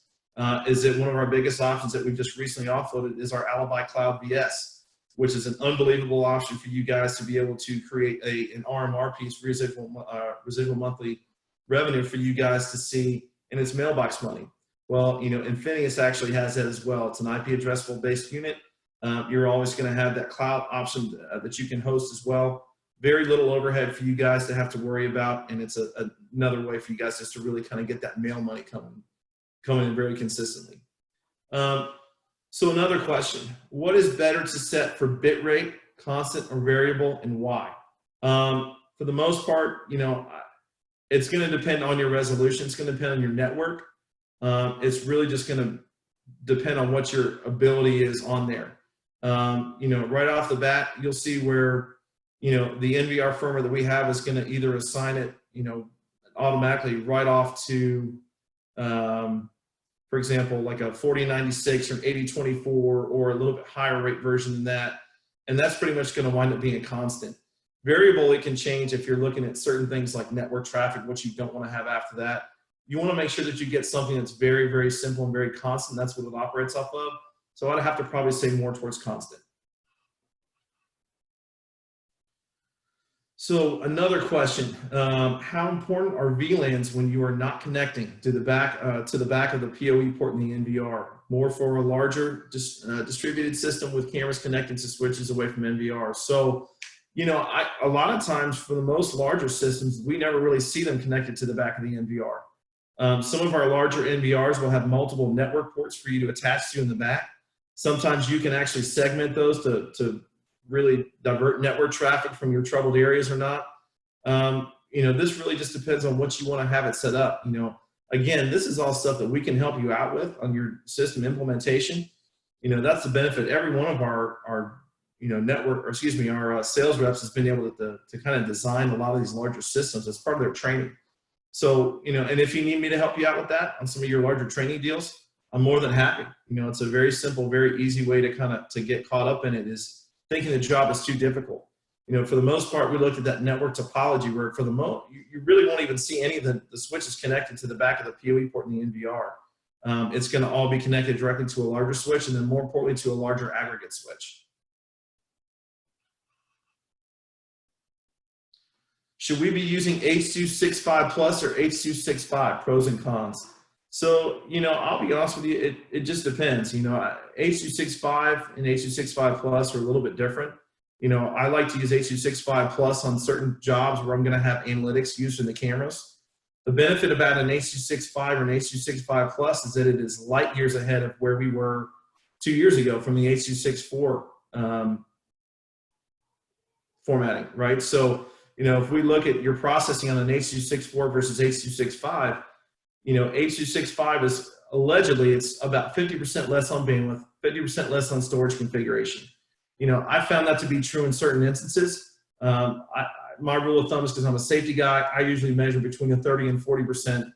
is that one of our biggest options that we've just recently offloaded is our Alibi Cloud VS, which is an unbelievable option for you guys to be able to create an RMR piece, residual monthly revenue for you guys to see in its mailbox money. Well, Infinius actually has that as well. It's an IP addressable based unit. You're always going to have that cloud option that you can host as well. Very little overhead for you guys to have to worry about, and it's another way for you guys just to really kind of get that mail money coming in very consistently. So another question, what is better to set for bitrate, constant or variable, and why? For the most part, it's going to depend on your resolution. It's going to depend on your network. It's really just going to depend on what your ability is on there. Right off the bat, you'll see where, the NVR firmware that we have is going to either assign it, automatically right off to, for example, like a 4096 or 8024 or a little bit higher rate version than that. And that's pretty much going to wind up being a constant. Variable, it can change if you're looking at certain things like network traffic, what you don't want to have after that. You want to make sure that you get something that's very, very simple and very constant. That's what it operates off of. So I'd have to probably say more towards constant. So another question, how important are VLANs when you are not connecting to the back of the PoE port in the NVR? More for a larger distributed system with cameras connected to switches away from NVR. So, a lot of times for the most larger systems, we never really see them connected to the back of the NVR. Some of our larger NVRs will have multiple network ports for you to attach to in the back. Sometimes you can actually segment those to really divert network traffic from your troubled areas or not. This really just depends on what you want to have it set up. Again, this is all stuff that we can help you out with on your system implementation. That's the benefit. Every one of our our sales reps has been able to kind of design a lot of these larger systems as part of their training. So, and if you need me to help you out with that on some of your larger training deals, I'm more than happy. It's a very simple, very easy way to get caught up in it is thinking the job is too difficult. For the most part, we looked at that network topology where for the most, you really won't even see any of the switches connected to the back of the PoE port in the NVR. It's going to all be connected directly to a larger switch and then more importantly to a larger aggregate switch. Should we be using H.265 Plus or H.265? Pros and cons. So, I'll be honest with you, it just depends. H.265 and H.265 Plus are a little bit different. I like to use H.265 Plus on certain jobs where I'm going to have analytics used in the cameras. The benefit about an H.265 or an H.265 Plus is that it is light years ahead of where we were 2 years ago from the H.264 formatting, right? So, if we look at your processing on an H.264 versus H.265, H.265 is allegedly it's about 50% less on bandwidth, 50% less on storage configuration. I found that to be true in certain instances. My rule of thumb is, because I'm a safety guy, I usually measure between a 30 and 40%,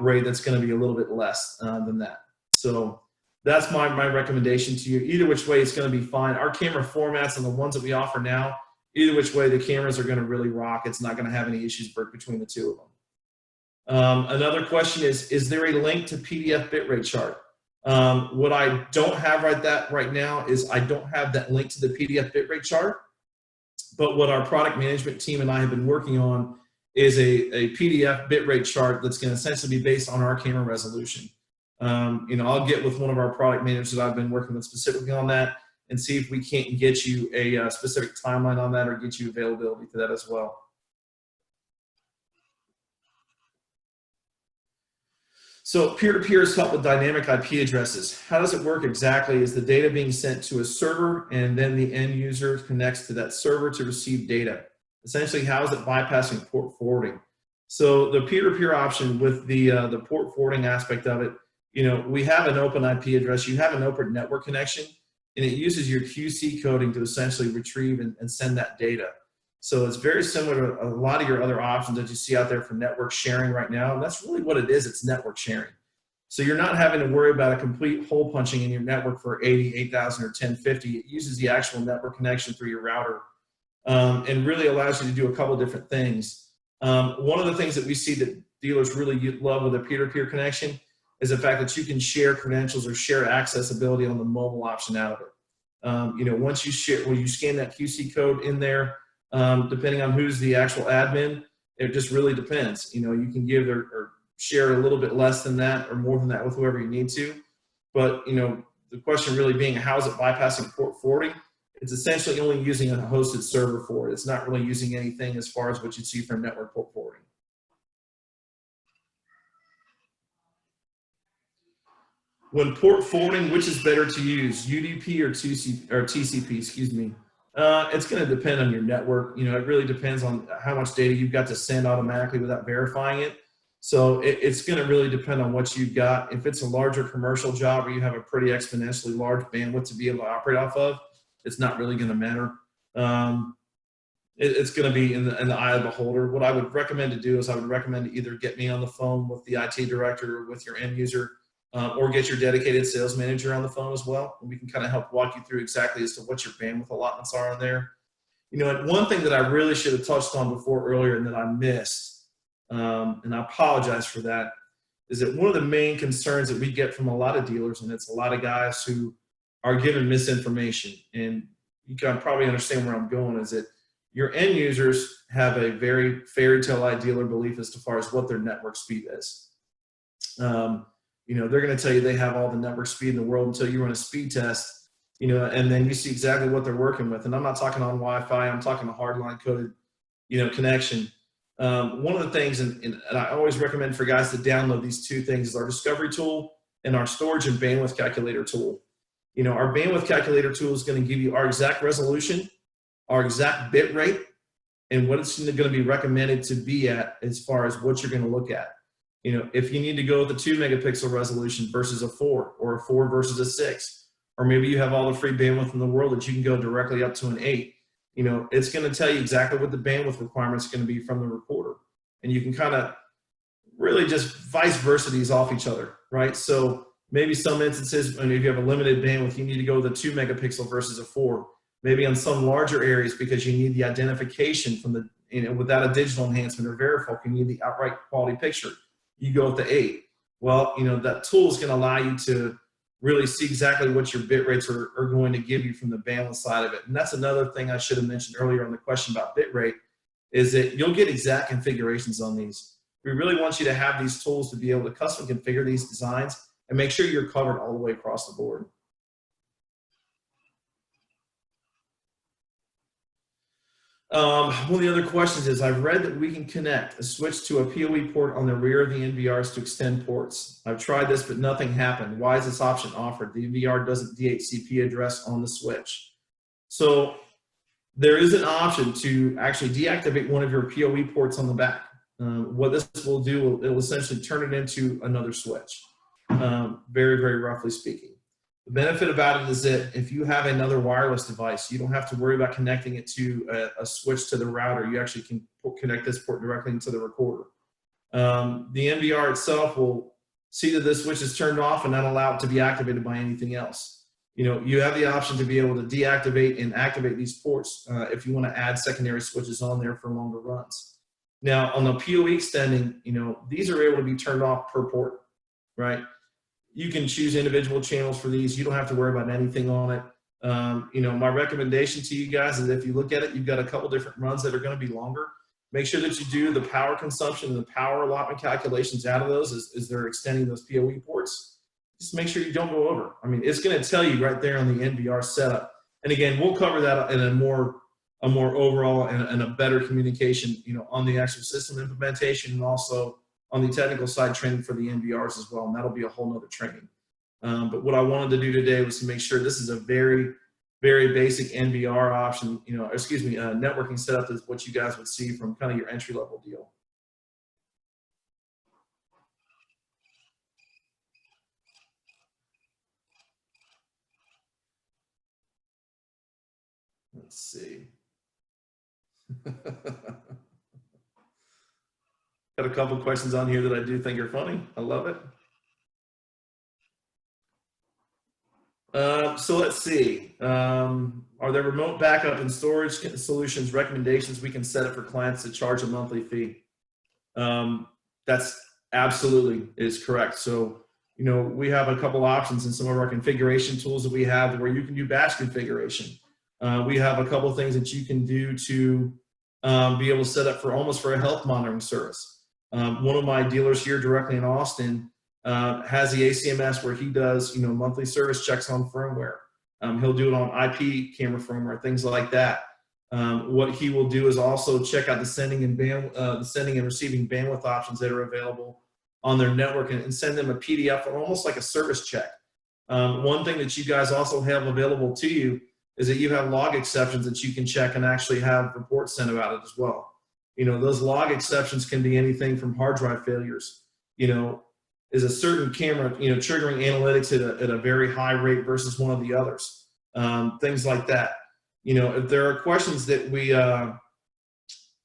rate that's going to be a little bit less than that. So that's my recommendation to you. Either which way, it's going to be fine. Our camera formats and the ones that we offer now, either which way, the cameras are going to really rock. It's not going to have any issues between the two of them. Another question is there a link to PDF bitrate chart? What I don't have right now is I don't have that link to the PDF bitrate chart. But what our product management team and I have been working on is a PDF bitrate chart that's going to essentially be based on our camera resolution. I'll get with one of our product managers that I've been working with specifically on that and see if we can't get you a specific timeline on that or get you availability for that as well. So peer-to-peers help with dynamic IP addresses. How does it work exactly? Is the data being sent to a server and then the end user connects to that server to receive data? Essentially, how is it bypassing port forwarding? So the peer-to-peer option with the port forwarding aspect of it, we have an open IP address, you have an open network connection, and it uses your QC coding to essentially retrieve and send that data. So it's very similar to a lot of your other options that you see out there for network sharing right now. And that's really what it is. It's network sharing. So you're not having to worry about a complete hole punching in your network for 80, 8000 or 1050. It uses the actual network connection through your router and really allows you to do a couple different things. One of the things that we see that dealers really love with a peer-to-peer connection is the fact that you can share credentials or share accessibility on the mobile option out of it. Once you share, when you scan that QC code in there, depending on who's the actual admin, it just really depends. You can give or share a little bit less than that or more than that with whoever you need to. But, the question really being, how is it bypassing port forwarding? It's essentially only using a hosted server for it. It's not really using anything as far as what you'd see from network port forwarding. When port forwarding, which is better to use, UDP or TCP, excuse me? It's going to depend on your network. It really depends on how much data you've got to send automatically without verifying it. So it's going to really depend on what you've got. If it's a larger commercial job where you have a pretty exponentially large bandwidth to be able to operate off of, it's not really going to matter. It's going to be in the eye of the beholder. What I would recommend to do is I would recommend to either get me on the phone with the IT director or with your end user, or get your dedicated sales manager on the phone as well. And we can kind of help walk you through exactly as to what your bandwidth allotments are on there. And one thing that I really should have touched on before earlier and that I missed, and I apologize for that, is that one of the main concerns that we get from a lot of dealers, and it's a lot of guys who are given misinformation, and you can probably understand where I'm going, is that your end users have a very fairy tale ideal or belief as far as what their network speed is. They're going to tell you they have all the network speed in the world until you run a speed test, and then you see exactly what they're working with. And I'm not talking on Wi-Fi, I'm talking a hardline coded, connection. One of the things, and I always recommend for guys to download these two things, is our discovery tool and our storage and bandwidth calculator tool. Our bandwidth calculator tool is going to give you our exact resolution, our exact bit rate, and what it's going to be recommended to be at as far as what you're going to look at. If you need to go with a 2 megapixel resolution versus a 4, or a 4 versus a 6, or maybe you have all the free bandwidth in the world that you can go directly up to an 8, it's going to tell you exactly what the bandwidth requirements are going to be from the recorder. And you can kind of really just vice versa these off each other, right? So maybe some instances, if you have a limited bandwidth, you need to go with a 2 megapixel versus a 4. Maybe on some larger areas, because you need the identification from the, without a digital enhancement or verification, you need the outright quality picture. You go with the 8. Well, that tool is going to allow you to really see exactly what your bit rates are going to give you from the bandwidth side of it. And that's another thing I should have mentioned earlier on the question about bit rate, is that you'll get exact configurations on these. We really want you to have these tools to be able to custom configure these designs and make sure you're covered all the way across the board. One of the other questions is, I've read that we can connect a switch to a PoE port on the rear of the NVRs to extend ports. I've tried this, but nothing happened. Why is this option offered? The NVR doesn't DHCP address on the switch. So there is an option to actually deactivate one of your PoE ports on the back. What this will do, it will essentially turn it into another switch, very, very roughly speaking. The benefit about it is that if you have another wireless device, you don't have to worry about connecting it to a switch to the router. You actually can connect this port directly into the recorder. The NVR itself will see that this switch is turned off and not allow it to be activated by anything else. You know, you have the option to be able to deactivate and activate these ports if you want to add secondary switches on there for longer runs. Now, on the PoE extending, you know, these are able to be turned off per port, right? You can choose individual channels for these. You don't have to worry about anything on it. You know, my recommendation to you guys is if you look at it, you've got a couple different runs that are going to be longer. Make sure that you do the power consumption and the power allotment calculations out of those as they're extending those PoE ports. Just make sure you don't go over. I mean, it's going to tell you right there on the NVR setup. And again, we'll cover that in a more overall and a better communication, you know, on the actual system implementation and also on the technical side training for the NVRs as well. And that'll be a whole nother training. But what I wanted to do today was to make sure this is a very, very basic NVR option, you know, excuse me, networking setup is what you guys would see from kind of your entry level deal. Let's see. Got a couple questions on here that I do think are funny. I love it. So let's see. Are there remote backup and storage solutions recommendations we can set up for clients to charge a monthly fee? That's absolutely is correct. So, you know, we have a couple options in some of our configuration tools that we have where you can do batch configuration. We have a couple of things that you can do to be able to set up for almost for a health monitoring service. One of my dealers here directly in Austin has the ACMS where he does, you know, monthly service checks on firmware. He'll do it on IP camera firmware, things like that. What he will do is also check out the sending and receiving bandwidth options that are available on their network and send them a PDF or almost like a service check. One thing that you guys also have available to you is that you have log exceptions that you can check and actually have reports sent about it as well. You know, those log exceptions can be anything from hard drive failures. You know, is a certain camera, you know, triggering analytics at a very high rate versus one of the others? Things like that. You know, if there are questions that we, you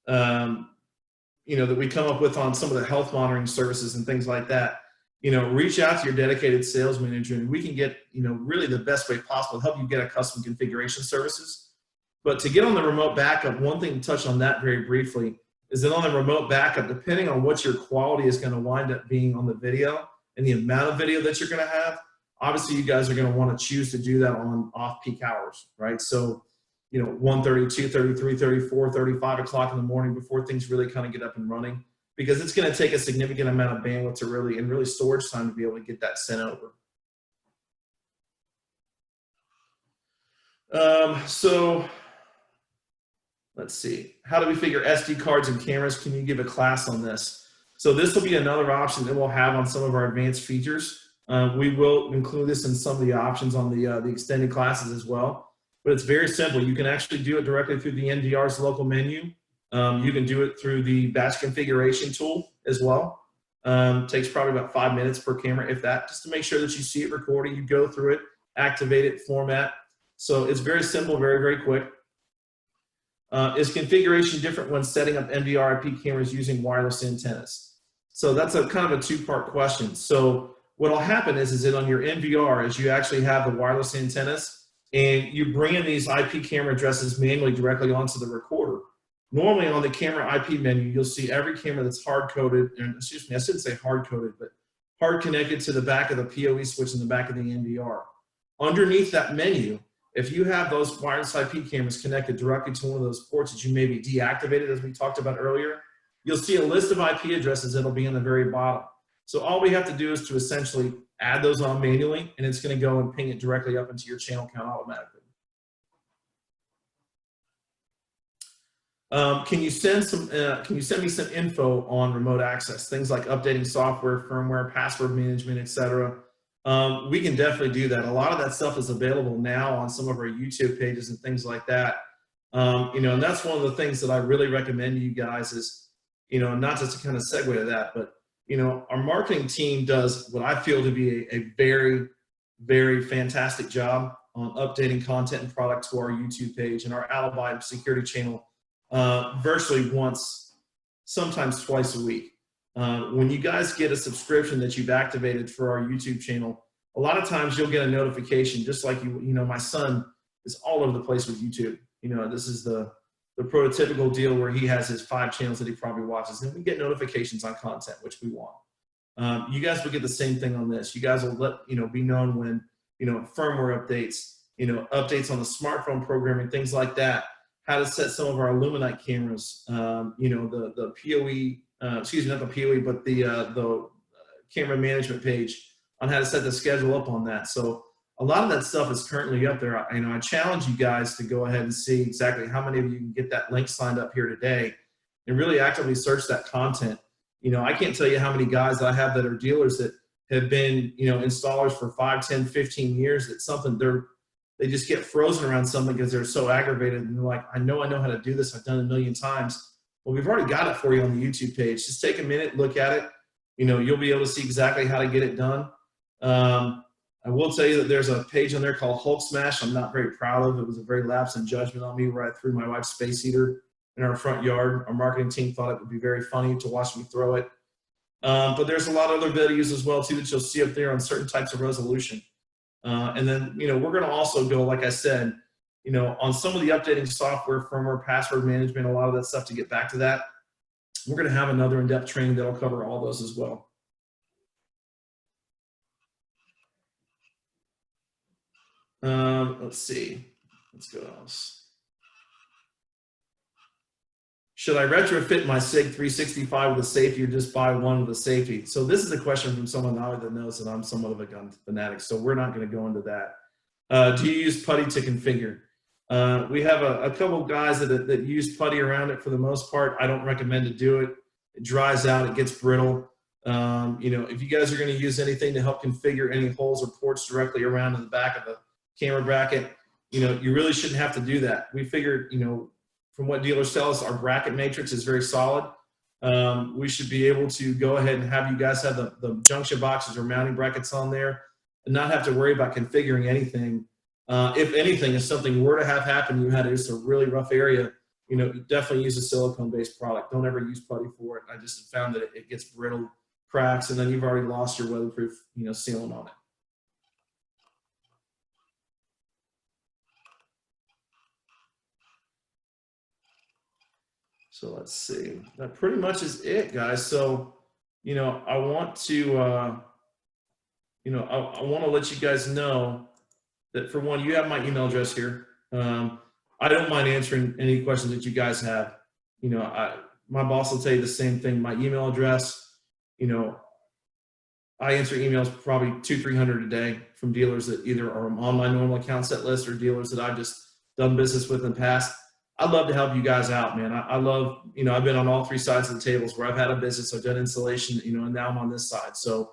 know, that we come up with on some of the health monitoring services and things like that, you know, reach out to your dedicated sales manager and we can get, you know, really the best way possible to help you get a custom configuration services. But to get on the remote backup, one thing to touch on that very briefly is that on the remote backup, depending on what your quality is going to wind up being on the video and the amount of video that you're going to have, obviously you guys are going to want to choose to do that on off-peak hours, right? So, you know, 1:30, 2:30, 3:30, 4:30, 5 o'clock in the morning before things really kind of get up and running, because it's going to take a significant amount of bandwidth to really storage time to be able to get that sent over. So let's see. How do we figure SD cards and cameras? Can you give a class on this? So this will be another option that we'll have on some of our advanced features. We will include this in some of the options on the extended classes as well. But it's very simple. You can actually do it directly through the NVR's local menu. You can do it through the batch configuration tool as well. Takes probably about 5 minutes per camera, if that, just to make sure that you see it recording. You go through it, activate it, format. So it's very simple, very, very quick. Is configuration different when setting up NVR IP cameras using wireless antennas? So that's a kind of a two-part question. So what will happen is that on your NVR, as you actually have the wireless antennas, and you bring in these IP camera addresses manually directly onto the recorder. Normally on the camera IP menu, you'll see every camera that's hard-coded, and excuse me, I shouldn't say hard-coded, but hard connected to the back of the PoE switch in the back of the NVR. Underneath that menu, if you have those wireless IP cameras connected directly to one of those ports that you maybe deactivated, as we talked about earlier, you'll see a list of IP addresses that'll be in the very bottom. So all we have to do is to essentially add those on manually, and it's going to go and ping it directly up into your channel count automatically. Can you send me some info on remote access, things like updating software, firmware, password management, etc.? We can definitely do that. A lot of that stuff is available now on some of our YouTube pages and things like that. And that's one of the things that I really recommend to you guys is, not just to kind of segue to that, but, our marketing team does what I feel to be a very, very fantastic job on updating content and product to our YouTube page and our Alibi security channel virtually once, sometimes twice a week. When you guys get a subscription that you've activated for our YouTube channel, a lot of times you'll get a notification, just like my son is all over the place with YouTube. This is the prototypical deal where he has his 5 channels that he probably watches, and we get notifications on content, which we want. You guys will get the same thing on this. You guys will be known when, firmware updates, updates on the smartphone programming, things like that, how to set some of our Illuminite cameras, the PoE, excuse me, not the PoE, but the camera management page on how to set the schedule up on that. So a lot of that stuff is currently up there. I challenge you guys to go ahead and see exactly how many of you can get that link signed up here today and really actively search that content. I can't tell you how many guys I have that are dealers that have been, installers for 5, 10, 15 years. It's something they just get frozen around something because they're so aggravated and they're like, I know how to do this. I've done it a million times. Well, we've already got it for you on the YouTube page. Just take a minute, look at it. You'll be able to see exactly how to get it done. I will tell you that there's a page on there called Hulk Smash I'm not very proud of. It was a very lapse in judgment on me where I threw my wife's space heater in our front yard. Our marketing team thought it would be very funny to watch me throw it. But there's a lot of other videos as well too that you'll see up there on certain types of resolution. And then, we're going to also go, like I said, on some of the updating software, firmware, password management, a lot of that stuff to get back to that. We're going to have another in-depth training that'll cover all those as well. Let's see. Let's go else. Should I retrofit my SIG 365 with a safety or just buy one with a safety? So this is a question from someone that knows that I'm somewhat of a gun fanatic, so we're not going to go into that. Do you use PuTTY to configure? We have a couple guys that use PuTTY around it for the most part. I don't recommend to do it. It dries out, it gets brittle. If you guys are going to use anything to help configure any holes or ports directly around in the back of the camera bracket, you really shouldn't have to do that. We figured, from what dealers tell us, our bracket matrix is very solid. We should be able to go ahead and have you guys have the junction boxes or mounting brackets on there and not have to worry about configuring anything. If anything, if something were to have happened, you had just a really rough area, definitely use a silicone-based product. Don't ever use PuTTY for it. I just found that it gets brittle, cracks, and then you've already lost your weatherproof, sealant on it. So let's see. That pretty much is it, guys. So, I want to, I want to let you guys know that, for one, you have my email address here. I don't mind answering any questions that you guys have. My boss will tell you the same thing. My email address, I answer emails probably 200-300 a day from dealers that either are on my normal account set list or dealers that I've just done business with in the past. I'd love to help you guys out, man. I love, I've been on all 3 sides of the tables where I've had a business, I've done installation, and now I'm on this side. So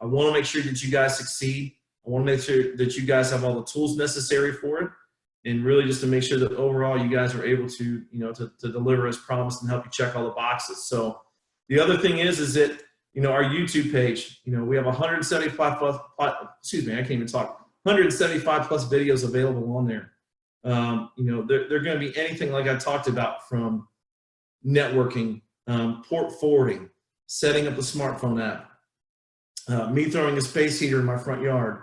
I want to make sure that you guys succeed. I want to make sure that you guys have all the tools necessary for it, and really just to make sure that overall you guys are able to, to deliver as promised and help you check all the boxes. So the other thing is that, our YouTube page, we have 175 plus, excuse me, I can't even talk, 175 plus videos available on there. They're going to be anything like I talked about, from networking, port forwarding, setting up a smartphone app, me throwing a space heater in my front yard,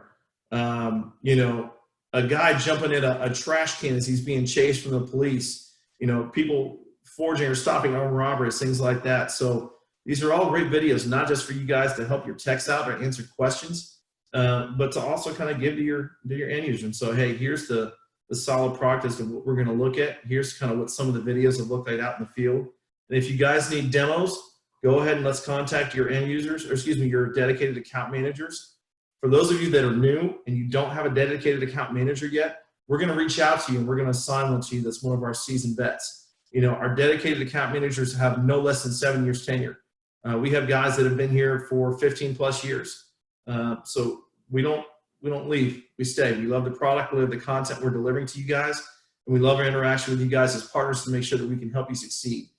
a guy jumping in a trash can as he's being chased from the police, people forging or stopping armed robberies, things like that. So these are all great videos, not just for you guys to help your techs out or answer questions, but to also kind of give to your end user. And so, hey, here's the solid product as to what we're going to look at. Here's kind of what some of the videos have looked like out in the field. And if you guys need demos, go ahead and let's contact your end users, or excuse me, your dedicated account managers. For those of you that are new and you don't have a dedicated account manager yet, we're going to reach out to you and we're going to assign one to you that's one of our seasoned vets. Our dedicated account managers have no less than 7 years tenure. We have guys that have been here for 15 plus years. So we don't leave, we stay. We love the product, we love the content we're delivering to you guys. and we love our interaction with you guys as partners to make sure that we can help you succeed.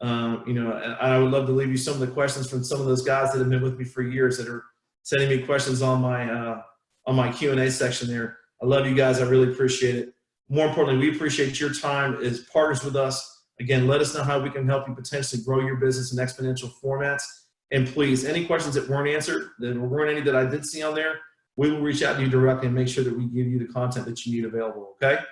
You know, and I would love to leave you some of the questions from some of those guys that have been with me for years that are sending me questions on my Q&A section there. I love you guys. I really appreciate it. More importantly, we appreciate your time as partners with us. Again, let us know how we can help you potentially grow your business in exponential formats. And please, any questions that weren't answered, there weren't any that I did see on there, we will reach out to you directly and make sure that we give you the content that you need available, okay?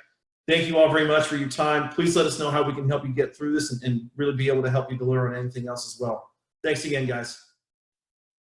Thank you all very much for your time. Please let us know how we can help you get through this and really be able to help you deliver on anything else as well. Thanks again, guys.